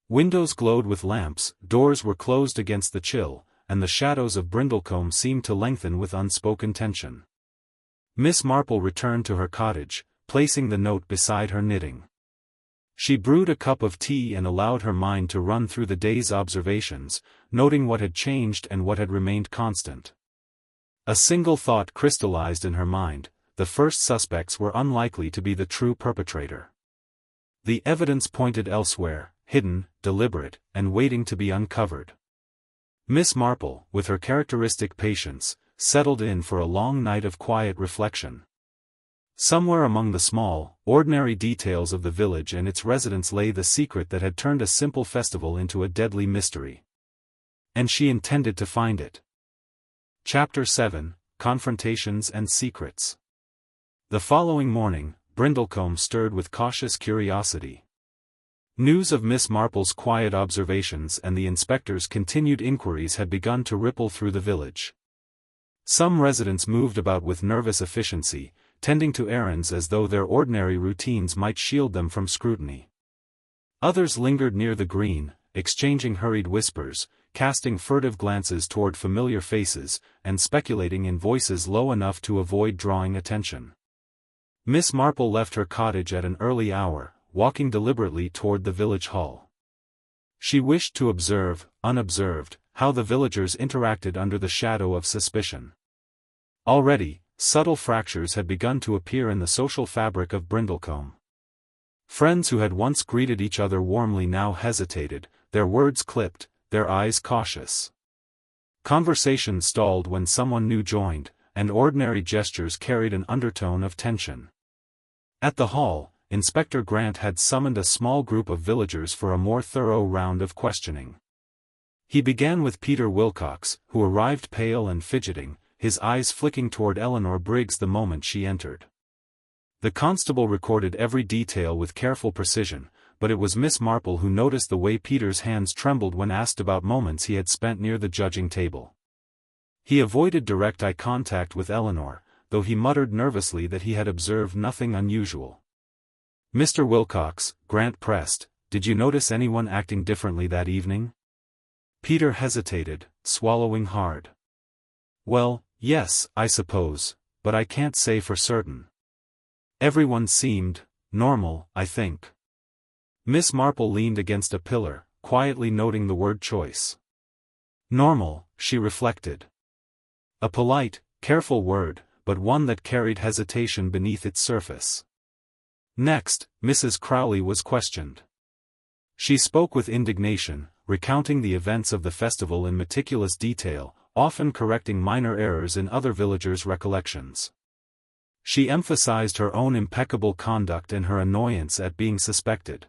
Windows glowed with lamps, doors were closed against the chill, and the shadows of Brindlecombe seemed to lengthen with unspoken tension. Miss Marple returned to her cottage, placing the note beside her knitting. She brewed a cup of tea and allowed her mind to run through the day's observations, noting what had changed and what had remained constant. A single thought crystallized in her mind: the first suspects were unlikely to be the true perpetrator. The evidence pointed elsewhere, hidden, deliberate, and waiting to be uncovered. Miss Marple, with her characteristic patience, settled in for a long night of quiet reflection. Somewhere among the small, ordinary details of the village and its residents lay the secret that had turned a simple festival into a deadly mystery. And she intended to find it. Chapter 7: Confrontations and Secrets. The following morning, Brindlecombe stirred with cautious curiosity. News of Miss Marple's quiet observations and the inspector's continued inquiries had begun to ripple through the village. Some residents moved about with nervous efficiency, tending to errands as though their ordinary routines might shield them from scrutiny. Others lingered near the green, exchanging hurried whispers, casting furtive glances toward familiar faces, and speculating in voices low enough to avoid drawing attention. Miss Marple left her cottage at an early hour, walking deliberately toward the village hall. She wished to observe, unobserved, how the villagers interacted under the shadow of suspicion. Already, subtle fractures had begun to appear in the social fabric of Brindlecombe. Friends who had once greeted each other warmly now hesitated, their words clipped, their eyes cautious. Conversation stalled when someone new joined, and ordinary gestures carried an undertone of tension. At the hall, Inspector Grant had summoned a small group of villagers for a more thorough round of questioning. He began with Peter Wilcox, who arrived pale and fidgeting, his eyes flicking toward Eleanor Briggs the moment she entered. The constable recorded every detail with careful precision, but it was Miss Marple who noticed the way Peter's hands trembled when asked about moments he had spent near the judging table. He avoided direct eye contact with Eleanor, though he muttered nervously that he had observed nothing unusual. "Mr. Wilcox," Grant pressed, "did you notice anyone acting differently that evening?" Peter hesitated, swallowing hard. "Well, yes, I suppose, but I can't say for certain. Everyone seemed normal, I think." Miss Marple leaned against a pillar, quietly noting the word choice. Normal, she reflected. A polite, careful word, but one that carried hesitation beneath its surface. Next, Mrs. Crowley was questioned. She spoke with indignation, recounting the events of the festival in meticulous detail, often correcting minor errors in other villagers' recollections. She emphasized her own impeccable conduct and her annoyance at being suspected.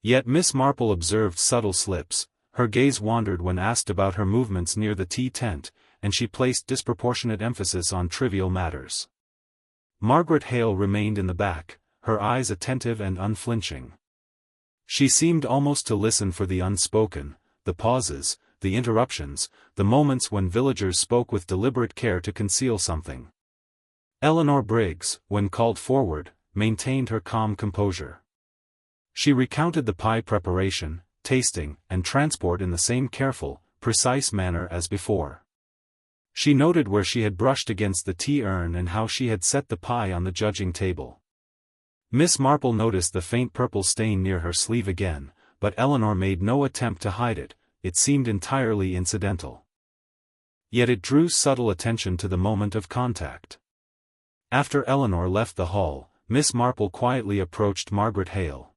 Yet Miss Marple observed subtle slips, her gaze wandered when asked about her movements near the tea tent, and she placed disproportionate emphasis on trivial matters. Margaret Hale remained in the back, her eyes attentive and unflinching. She seemed almost to listen for the unspoken, the pauses, the interruptions, the moments when villagers spoke with deliberate care to conceal something. Eleanor Briggs, when called forward, maintained her calm composure. She recounted the pie preparation, tasting, and transport in the same careful, precise manner as before. She noted where she had brushed against the tea urn and how she had set the pie on the judging table. Miss Marple noticed the faint purple stain near her sleeve again, but Eleanor made no attempt to hide it, it seemed entirely incidental. Yet it drew subtle attention to the moment of contact. After Eleanor left the hall, Miss Marple quietly approached Margaret Hale.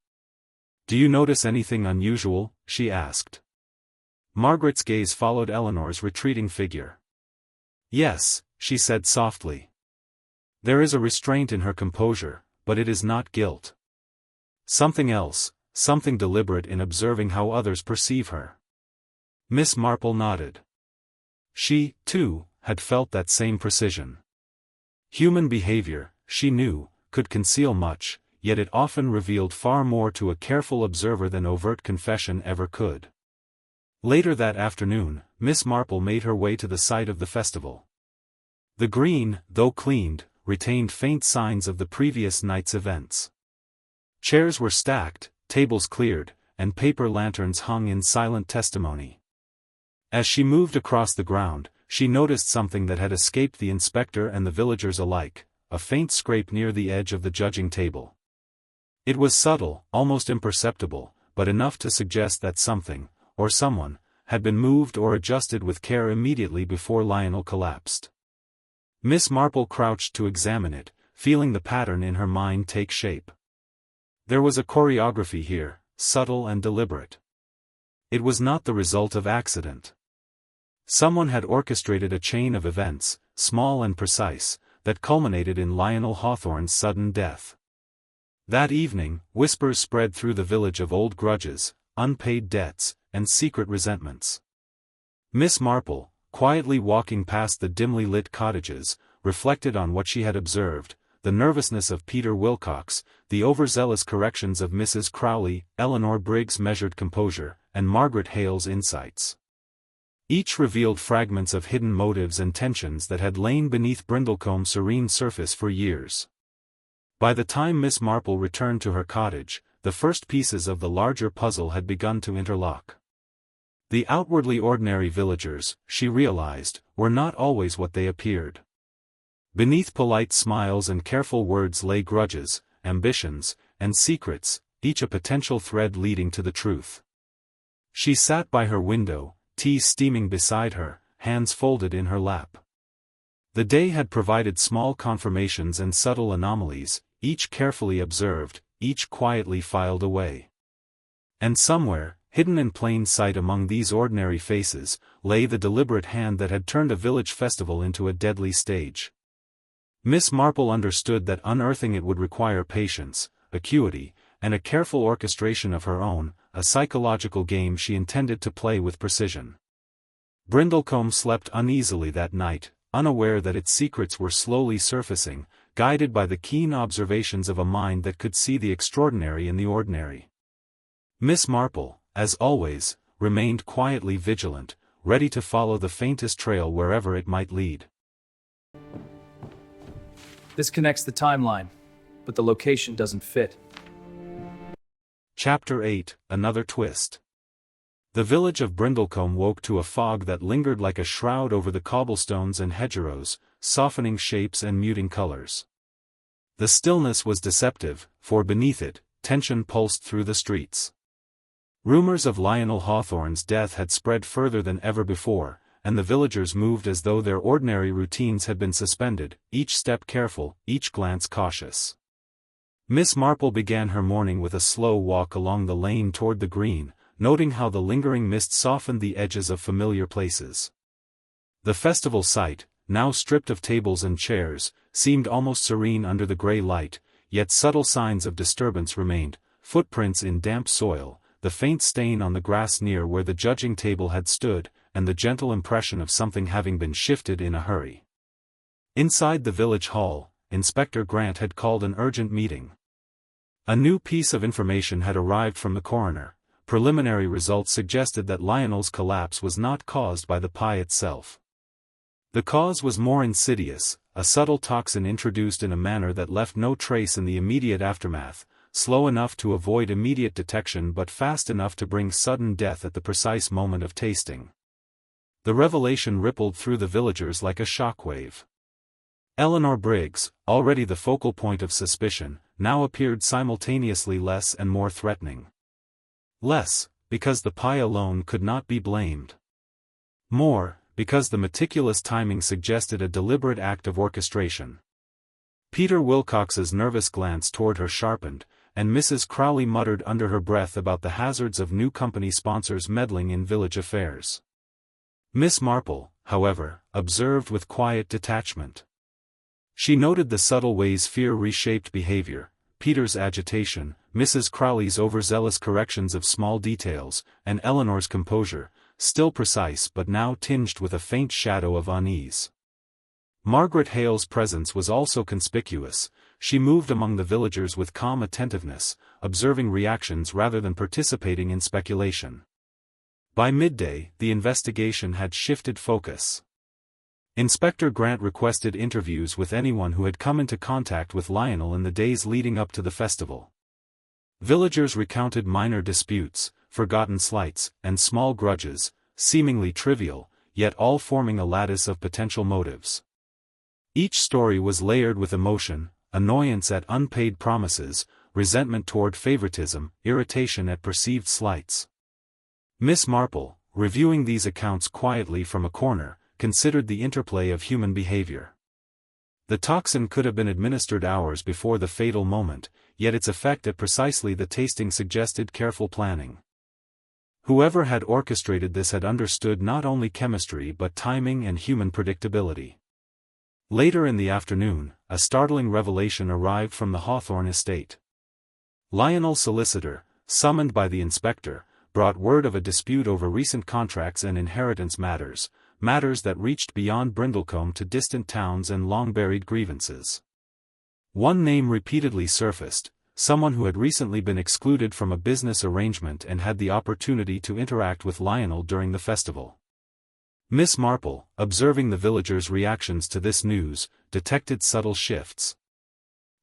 "Do you notice anything unusual?" she asked. Margaret's gaze followed Eleanor's retreating figure. "Yes," she said softly. "There is a restraint in her composure, but it is not guilt. Something else, something deliberate in observing how others perceive her." Miss Marple nodded. She, too, had felt that same precision. Human behavior, she knew, could conceal much, yet it often revealed far more to a careful observer than overt confession ever could. Later that afternoon, Miss Marple made her way to the site of the festival. The green, though cleaned, retained faint signs of the previous night's events. Chairs were stacked, tables cleared, and paper lanterns hung in silent testimony. As she moved across the ground, she noticed something that had escaped the inspector and the villagers alike, a faint scrape near the edge of the judging table. It was subtle, almost imperceptible, but enough to suggest that something, or someone, had been moved or adjusted with care immediately before Lionel collapsed. Miss Marple crouched to examine it, feeling the pattern in her mind take shape. There was a choreography here, subtle and deliberate. It was not the result of accident. Someone had orchestrated a chain of events, small and precise, that culminated in Lionel Hawthorne's sudden death. That evening, whispers spread through the village of old grudges, unpaid debts, and secret resentments. Miss Marple, quietly walking past the dimly lit cottages, reflected on what she had observed. the nervousness of Peter Wilcox, the overzealous corrections of Mrs. Crowley, Eleanor Briggs' measured composure, and Margaret Hale's insights. Each revealed fragments of hidden motives and tensions that had lain beneath Brindlecombe's serene surface for years. By the time Miss Marple returned to her cottage, the first pieces of the larger puzzle had begun to interlock. The outwardly ordinary villagers, she realized, were not always what they appeared. Beneath polite smiles and careful words lay grudges, ambitions, and secrets, each a potential thread leading to the truth. She sat by her window, tea steaming beside her, hands folded in her lap. The day had provided small confirmations and subtle anomalies, each carefully observed, each quietly filed away. And somewhere, hidden in plain sight among these ordinary faces, lay the deliberate hand that had turned a village festival into a deadly stage. Miss Marple understood that unearthing it would require patience, acuity, and a careful orchestration of her own, a psychological game she intended to play with precision. Brindlecombe slept uneasily that night, unaware that its secrets were slowly surfacing, guided by the keen observations of a mind that could see the extraordinary in the ordinary. Miss Marple, as always, remained quietly vigilant, ready to follow the faintest trail wherever it might lead. This connects the timeline, but the location doesn't fit. Chapter 8, Another Twist. The village of Brindlecombe woke to a fog that lingered like a shroud over the cobblestones and hedgerows, softening shapes and muting colors. The stillness was deceptive, for beneath it, tension pulsed through the streets. Rumors of Lionel Hawthorne's death had spread further than ever before, and the villagers moved as though their ordinary routines had been suspended, each step careful, each glance cautious. Miss Marple began her morning with a slow walk along the lane toward the green, noting how the lingering mist softened the edges of familiar places. The festival site, now stripped of tables and chairs, seemed almost serene under the grey light, yet subtle signs of disturbance remained, footprints in damp soil, the faint stain on the grass near where the judging table had stood, and the gentle impression of something having been shifted in a hurry. Inside the village hall, Inspector Grant had called an urgent meeting. A new piece of information had arrived from the coroner. Preliminary results suggested that Lionel's collapse was not caused by the pie itself. The cause was more insidious, a subtle toxin introduced in a manner that left no trace in the immediate aftermath, slow enough to avoid immediate detection but fast enough to bring sudden death at the precise moment of tasting. The revelation rippled through the villagers like a shockwave. Eleanor Briggs, already the focal point of suspicion, now appeared simultaneously less and more threatening. Less, because the pie alone could not be blamed. More, because the meticulous timing suggested a deliberate act of orchestration. Peter Wilcox's nervous glance toward her sharpened, and Mrs. Crowley muttered under her breath about the hazards of new company sponsors meddling in village affairs. Miss Marple, however, observed with quiet detachment. She noted the subtle ways fear reshaped behavior, Peter's agitation, Mrs. Crowley's overzealous corrections of small details, and Eleanor's composure, still precise but now tinged with a faint shadow of unease. Margaret Hale's presence was also conspicuous. She moved among the villagers with calm attentiveness, observing reactions rather than participating in speculation. By midday, the investigation had shifted focus. Inspector Grant requested interviews with anyone who had come into contact with Lionel in the days leading up to the festival. Villagers recounted minor disputes, forgotten slights, and small grudges, seemingly trivial, yet all forming a lattice of potential motives. Each story was layered with emotion, annoyance at unpaid promises, resentment toward favoritism, irritation at perceived slights. Miss Marple, reviewing these accounts quietly from a corner, considered the interplay of human behavior. The toxin could have been administered hours before the fatal moment, yet its effect at precisely the tasting suggested careful planning. Whoever had orchestrated this had understood not only chemistry but timing and human predictability. Later in the afternoon, a startling revelation arrived from the Hawthorne estate. Lionel's solicitor, summoned by the inspector, brought word of a dispute over recent contracts and inheritance matters that reached beyond Brindlecombe to distant towns and long-buried grievances. One name repeatedly surfaced, someone who had recently been excluded from a business arrangement and had the opportunity to interact with Lionel during the festival. Miss Marple, observing the villagers' reactions to this news, detected subtle shifts.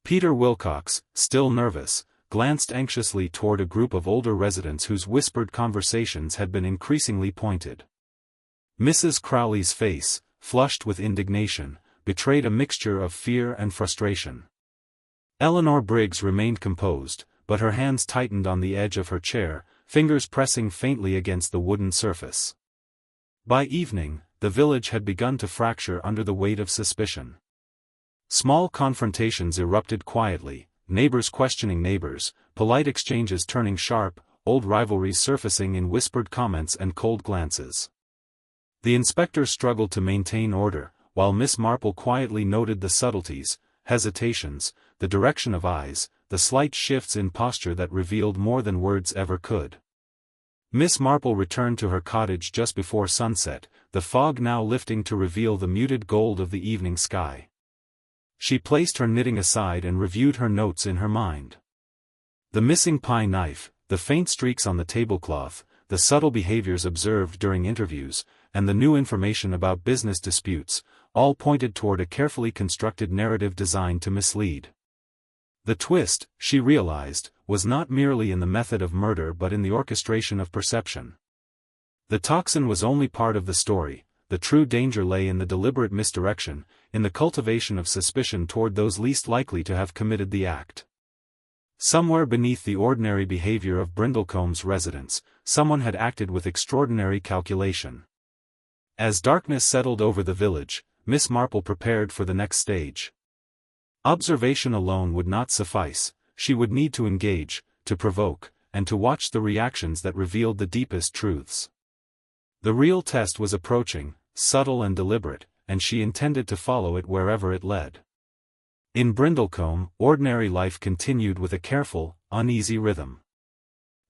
Peter Wilcox, still nervous, glanced anxiously toward a group of older residents whose whispered conversations had been increasingly pointed. Mrs. Crowley's face, flushed with indignation, betrayed a mixture of fear and frustration. Eleanor Briggs remained composed, but her hands tightened on the edge of her chair, fingers pressing faintly against the wooden surface. By evening, the village had begun to fracture under the weight of suspicion. Small confrontations erupted quietly, neighbors questioning neighbors, polite exchanges turning sharp, old rivalries surfacing in whispered comments and cold glances. The inspector struggled to maintain order, while Miss Marple quietly noted the subtleties, hesitations, the direction of eyes, the slight shifts in posture that revealed more than words ever could. Miss Marple returned to her cottage just before sunset, the fog now lifting to reveal the muted gold of the evening sky. She placed her knitting aside and reviewed her notes in her mind. The missing pie knife, the faint streaks on the tablecloth, the subtle behaviors observed during interviews, and the new information about business disputes, all pointed toward a carefully constructed narrative designed to mislead. The twist, she realized, was not merely in the method of murder but in the orchestration of perception. The toxin was only part of the story, the true danger lay in the deliberate misdirection, in the cultivation of suspicion toward those least likely to have committed the act. Somewhere beneath the ordinary behavior of Brindlecombe's residents, someone had acted with extraordinary calculation. As darkness settled over the village, Miss Marple prepared for the next stage. Observation alone would not suffice, she would need to engage, to provoke, and to watch the reactions that revealed the deepest truths. The real test was approaching, subtle and deliberate, and she intended to follow it wherever it led. In Brindlecombe, ordinary life continued with a careful, uneasy rhythm.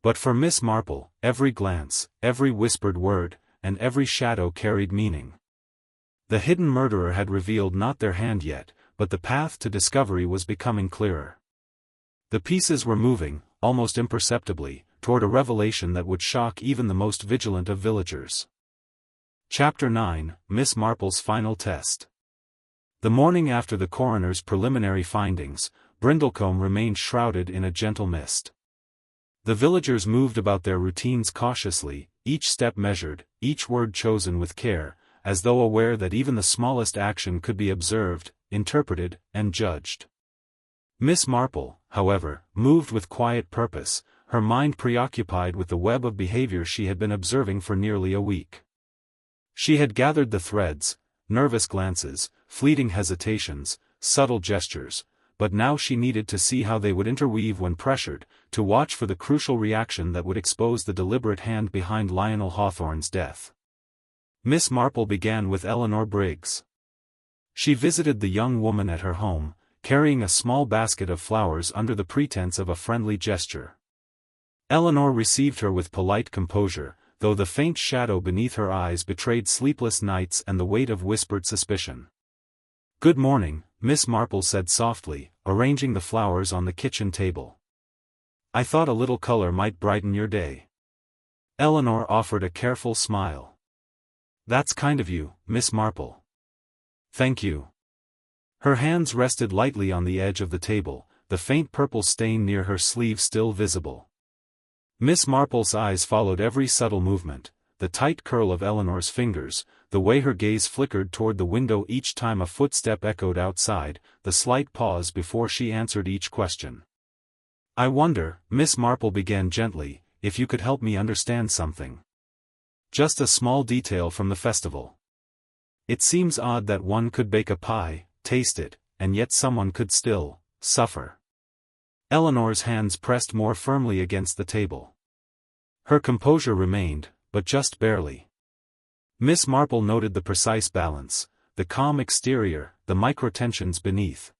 But for Miss Marple, every glance, every whispered word, and every shadow carried meaning. The hidden murderer had revealed not their hand yet, but the path to discovery was becoming clearer. The pieces were moving, almost imperceptibly, toward a revelation that would shock even the most vigilant of villagers. Chapter 9, Miss Marple's Final Test. The morning after the coroner's preliminary findings, Brindlecombe remained shrouded in a gentle mist. The villagers moved about their routines cautiously, each step measured, each word chosen with care, as though aware that even the smallest action could be observed, interpreted, and judged. Miss Marple, however, moved with quiet purpose, her mind preoccupied with the web of behavior she had been observing for nearly a week. She had gathered the threads, nervous glances, fleeting hesitations, subtle gestures, but now she needed to see how they would interweave when pressured, to watch for the crucial reaction that would expose the deliberate hand behind Lionel Hawthorne's death. Miss Marple began with Eleanor Briggs. She visited the young woman at her home, carrying a small basket of flowers under the pretense of a friendly gesture. Eleanor received her with polite composure, though the faint shadow beneath her eyes betrayed sleepless nights and the weight of whispered suspicion. "Good morning," Miss Marple said softly, arranging the flowers on the kitchen table. "I thought a little color might brighten your day." Eleanor offered a careful smile. "That's kind of you, Miss Marple." "Thank you." Her hands rested lightly on the edge of the table, the faint purple stain near her sleeve still visible. Miss Marple's eyes followed every subtle movement, the tight curl of Eleanor's fingers, the way her gaze flickered toward the window each time a footstep echoed outside, the slight pause before she answered each question. "I wonder," Miss Marple began gently, "if you could help me understand something. Just a small detail from the festival. It seems odd that one could bake a pie, taste it, and yet someone could still suffer." Eleanor's hands pressed more firmly against the table. Her composure remained, but just barely. Miss Marple noted the precise balance, the calm exterior, the micro-tensions beneath.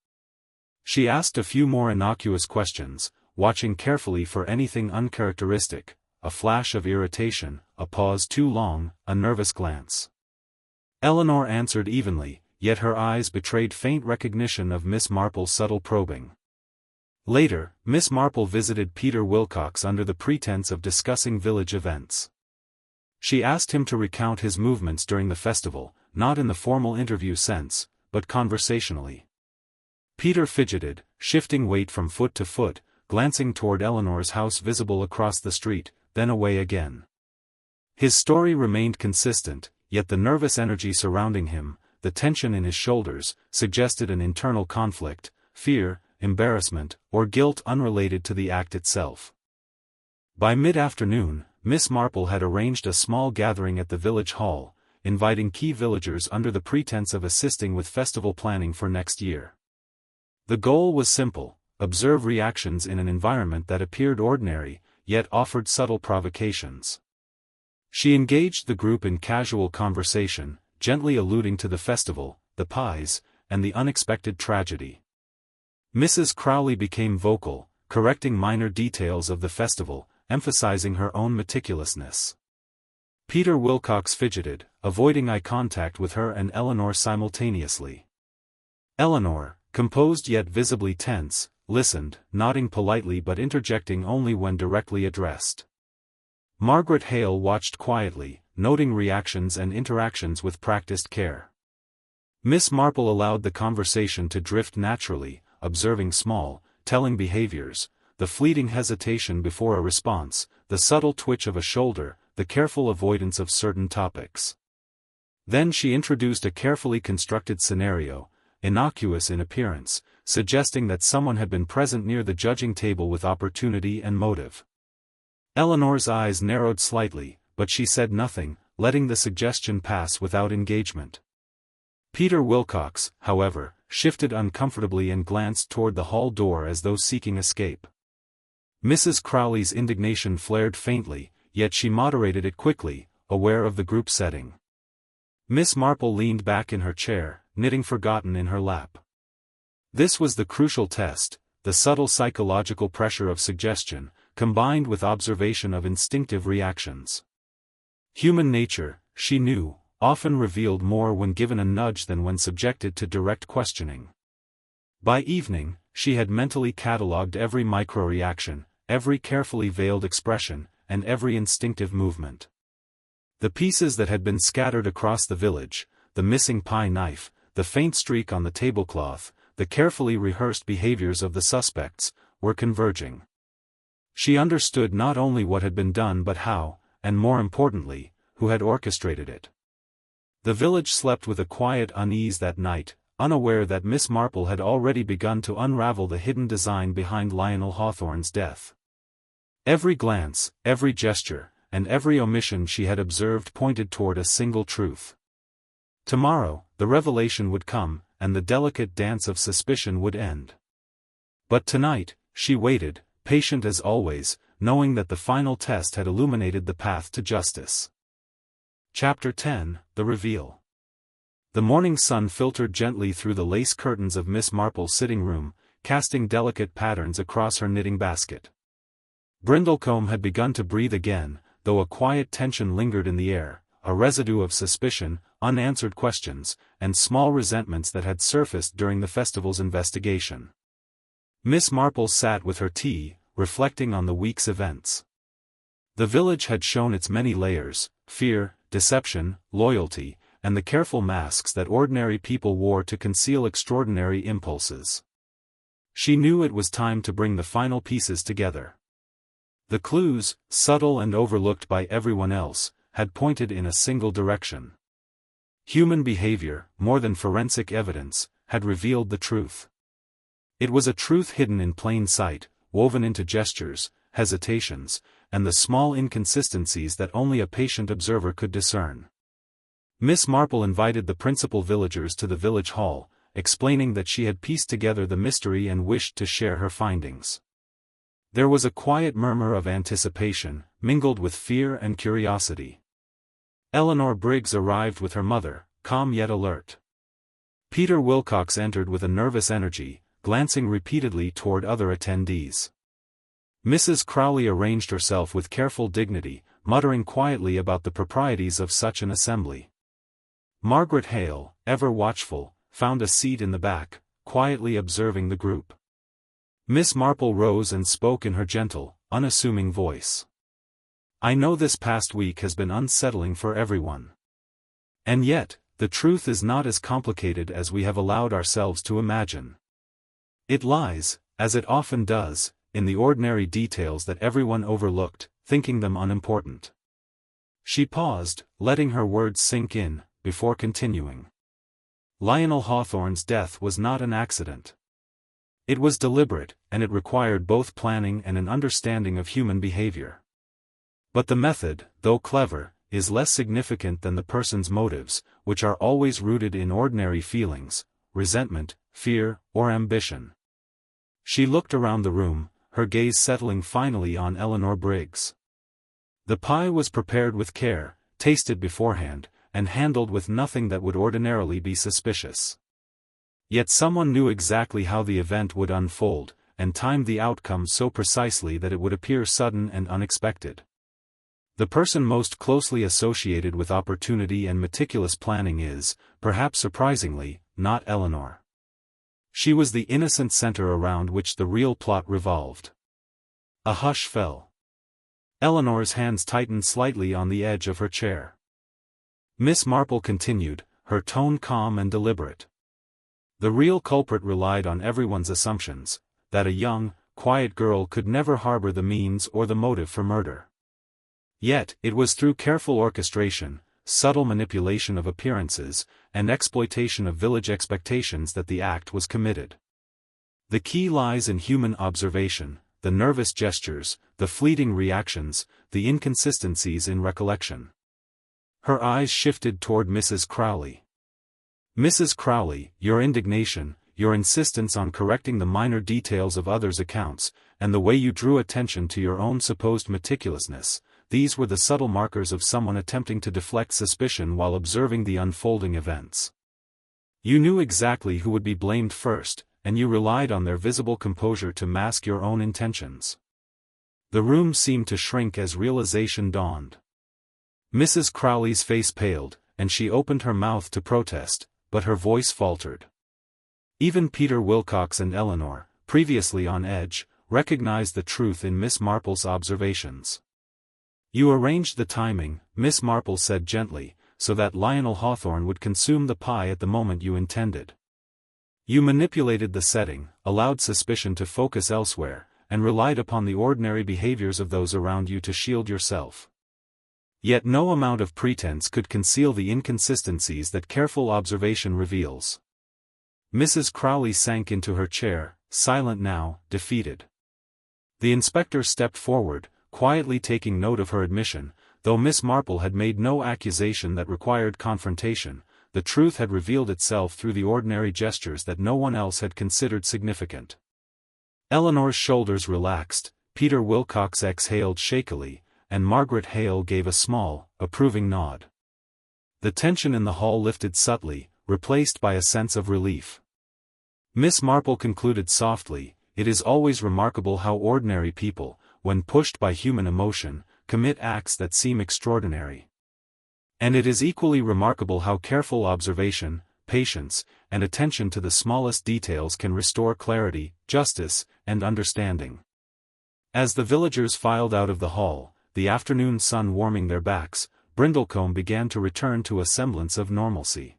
She asked a few more innocuous questions, watching carefully for anything uncharacteristic, a flash of irritation, a pause too long, a nervous glance. Eleanor answered evenly, yet her eyes betrayed faint recognition of Miss Marple's subtle probing. Later, Miss Marple visited Peter Wilcox under the pretense of discussing village events. She asked him to recount his movements during the festival, not in the formal interview sense, but conversationally. Peter fidgeted, shifting weight from foot to foot, glancing toward Eleanor's house visible across the street, then away again. His story remained consistent, yet the nervous energy surrounding him, the tension in his shoulders, suggested an internal conflict, fear, embarrassment, or guilt unrelated to the act itself. By mid-afternoon, Miss Marple had arranged a small gathering at the village hall, inviting key villagers under the pretense of assisting with festival planning for next year. The goal was simple: observe reactions in an environment that appeared ordinary, yet offered subtle provocations. She engaged the group in casual conversation, gently alluding to the festival, the pies, and the unexpected tragedy. Mrs. Crowley became vocal, correcting minor details of the festival, emphasizing her own meticulousness. Peter Wilcox fidgeted, avoiding eye contact with her and Eleanor simultaneously. Eleanor, composed yet visibly tense, listened, nodding politely but interjecting only when directly addressed. Margaret Hale watched quietly, noting reactions and interactions with practiced care. Miss Marple allowed the conversation to drift naturally, observing small, telling behaviors, the fleeting hesitation before a response, the subtle twitch of a shoulder, the careful avoidance of certain topics. Then she introduced a carefully constructed scenario, innocuous in appearance, suggesting that someone had been present near the judging table with opportunity and motive. Eleanor's eyes narrowed slightly, but she said nothing, letting the suggestion pass without engagement. Peter Wilcox, however, shifted uncomfortably and glanced toward the hall door as though seeking escape. Mrs. Crowley's indignation flared faintly, yet she moderated it quickly, aware of the group setting. Miss Marple leaned back in her chair, knitting forgotten in her lap. This was the crucial test, the subtle psychological pressure of suggestion, combined with observation of instinctive reactions. Human nature, she knew, often revealed more when given a nudge than when subjected to direct questioning. By evening, she had mentally catalogued every micro-reaction, every carefully veiled expression, and every instinctive movement. The pieces that had been scattered across the village, the missing pie knife, the faint streak on the tablecloth, the carefully rehearsed behaviors of the suspects, were converging. She understood not only what had been done but how, and more importantly, who had orchestrated it. The village slept with a quiet unease that night, unaware that Miss Marple had already begun to unravel the hidden design behind Lionel Hawthorne's death. Every glance, every gesture, and every omission she had observed pointed toward a single truth. Tomorrow, the revelation would come, and the delicate dance of suspicion would end. But tonight, she waited, patient as always, knowing that the final test had illuminated the path to justice. Chapter 10, The Reveal. The morning sun filtered gently through the lace curtains of Miss Marple's sitting room, casting delicate patterns across her knitting basket. Brindlecombe had begun to breathe again, though a quiet tension lingered in the air, a residue of suspicion, unanswered questions, and small resentments that had surfaced during the festival's investigation. Miss Marple sat with her tea, reflecting on the week's events. The village had shown its many layers: fear, deception, loyalty, and the careful masks that ordinary people wore to conceal extraordinary impulses. She knew it was time to bring the final pieces together. The clues, subtle and overlooked by everyone else, had pointed in a single direction. Human behavior, more than forensic evidence, had revealed the truth. It was a truth hidden in plain sight, woven into gestures, hesitations, and the small inconsistencies that only a patient observer could discern. Miss Marple invited the principal villagers to the village hall, explaining that she had pieced together the mystery and wished to share her findings. There was a quiet murmur of anticipation, mingled with fear and curiosity. Eleanor Briggs arrived with her mother, calm yet alert. Peter Wilcox entered with a nervous energy, glancing repeatedly toward other attendees. Mrs. Crowley arranged herself with careful dignity, muttering quietly about the proprieties of such an assembly. Margaret Hale, ever watchful, found a seat in the back, quietly observing the group. Miss Marple rose and spoke in her gentle, unassuming voice. "I know this past week has been unsettling for everyone. And yet, the truth is not as complicated as we have allowed ourselves to imagine. It lies, as it often does, in the ordinary details that everyone overlooked, thinking them unimportant." She paused, letting her words sink in, before continuing. "Lionel Hawthorne's death was not an accident. It was deliberate, and it required both planning and an understanding of human behavior. But the method, though clever, is less significant than the person's motives, which are always rooted in ordinary feelings, resentment, fear, or ambition." She looked around the room, her gaze settling finally on Eleanor Briggs. The pie was prepared with care, tasted beforehand, and handled with nothing that would ordinarily be suspicious. Yet someone knew exactly how the event would unfold, and timed the outcome so precisely that it would appear sudden and unexpected. The person most closely associated with opportunity and meticulous planning is, perhaps surprisingly, not Eleanor. She was the innocent center around which the real plot revolved. A hush fell. Eleanor's hands tightened slightly on the edge of her chair. Miss Marple continued, her tone calm and deliberate. "The real culprit relied on everyone's assumptions, that a young, quiet girl could never harbor the means or the motive for murder. Yet, it was through careful orchestration, subtle manipulation of appearances, and exploitation of village expectations that the act was committed. The key lies in human observation, the nervous gestures, the fleeting reactions, the inconsistencies in recollection." Her eyes shifted toward Mrs. Crowley. "Mrs. Crowley, your indignation, your insistence on correcting the minor details of others' accounts, and the way you drew attention to your own supposed meticulousness, these were the subtle markers of someone attempting to deflect suspicion while observing the unfolding events. You knew exactly who would be blamed first, and you relied on their visible composure to mask your own intentions." The room seemed to shrink as realization dawned. Mrs. Crowley's face paled, and she opened her mouth to protest, but her voice faltered. Even Peter Wilcox and Eleanor, previously on edge, recognized the truth in Miss Marple's observations. "You arranged the timing," Miss Marple said gently, "so that Lionel Hawthorne would consume the pie at the moment you intended. You manipulated the setting, allowed suspicion to focus elsewhere, and relied upon the ordinary behaviors of those around you to shield yourself. Yet no amount of pretense could conceal the inconsistencies that careful observation reveals." Mrs. Crowley sank into her chair, silent now, defeated. The inspector stepped forward, quietly taking note of her admission. Though Miss Marple had made no accusation that required confrontation, the truth had revealed itself through the ordinary gestures that no one else had considered significant. Eleanor's shoulders relaxed, Peter Wilcox exhaled shakily, and Margaret Hale gave a small, approving nod. The tension in the hall lifted subtly, replaced by a sense of relief. Miss Marple concluded softly, "It is always remarkable how ordinary people, when pushed by human emotion, commit acts that seem extraordinary. And it is equally remarkable how careful observation, patience, and attention to the smallest details can restore clarity, justice, and understanding." As the villagers filed out of the hall, the afternoon sun warming their backs, Brindlecombe began to return to a semblance of normalcy.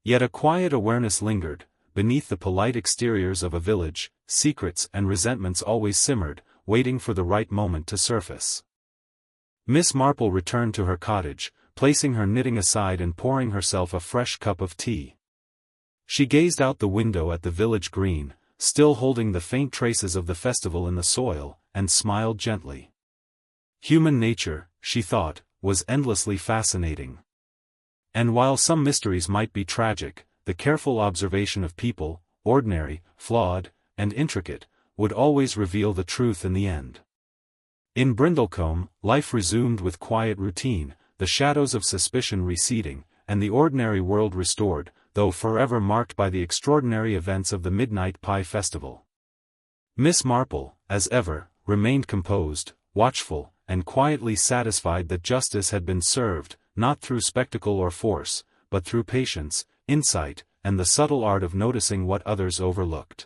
Yet a quiet awareness lingered. Beneath the polite exteriors of a village, secrets and resentments always simmered, waiting for the right moment to surface. Miss Marple returned to her cottage, placing her knitting aside and pouring herself a fresh cup of tea. She gazed out the window at the village green, still holding the faint traces of the festival in the soil, and smiled gently. Human nature, she thought, was endlessly fascinating. And while some mysteries might be tragic, the careful observation of people, ordinary, flawed, and intricate, would always reveal the truth in the end. In Brindlecombe, life resumed with quiet routine, the shadows of suspicion receding, and the ordinary world restored, though forever marked by the extraordinary events of the Midnight Pie Festival. Miss Marple, as ever, remained composed, watchful, and quietly satisfied that justice had been served, not through spectacle or force, but through patience, insight, and and the subtle art of noticing what others overlooked.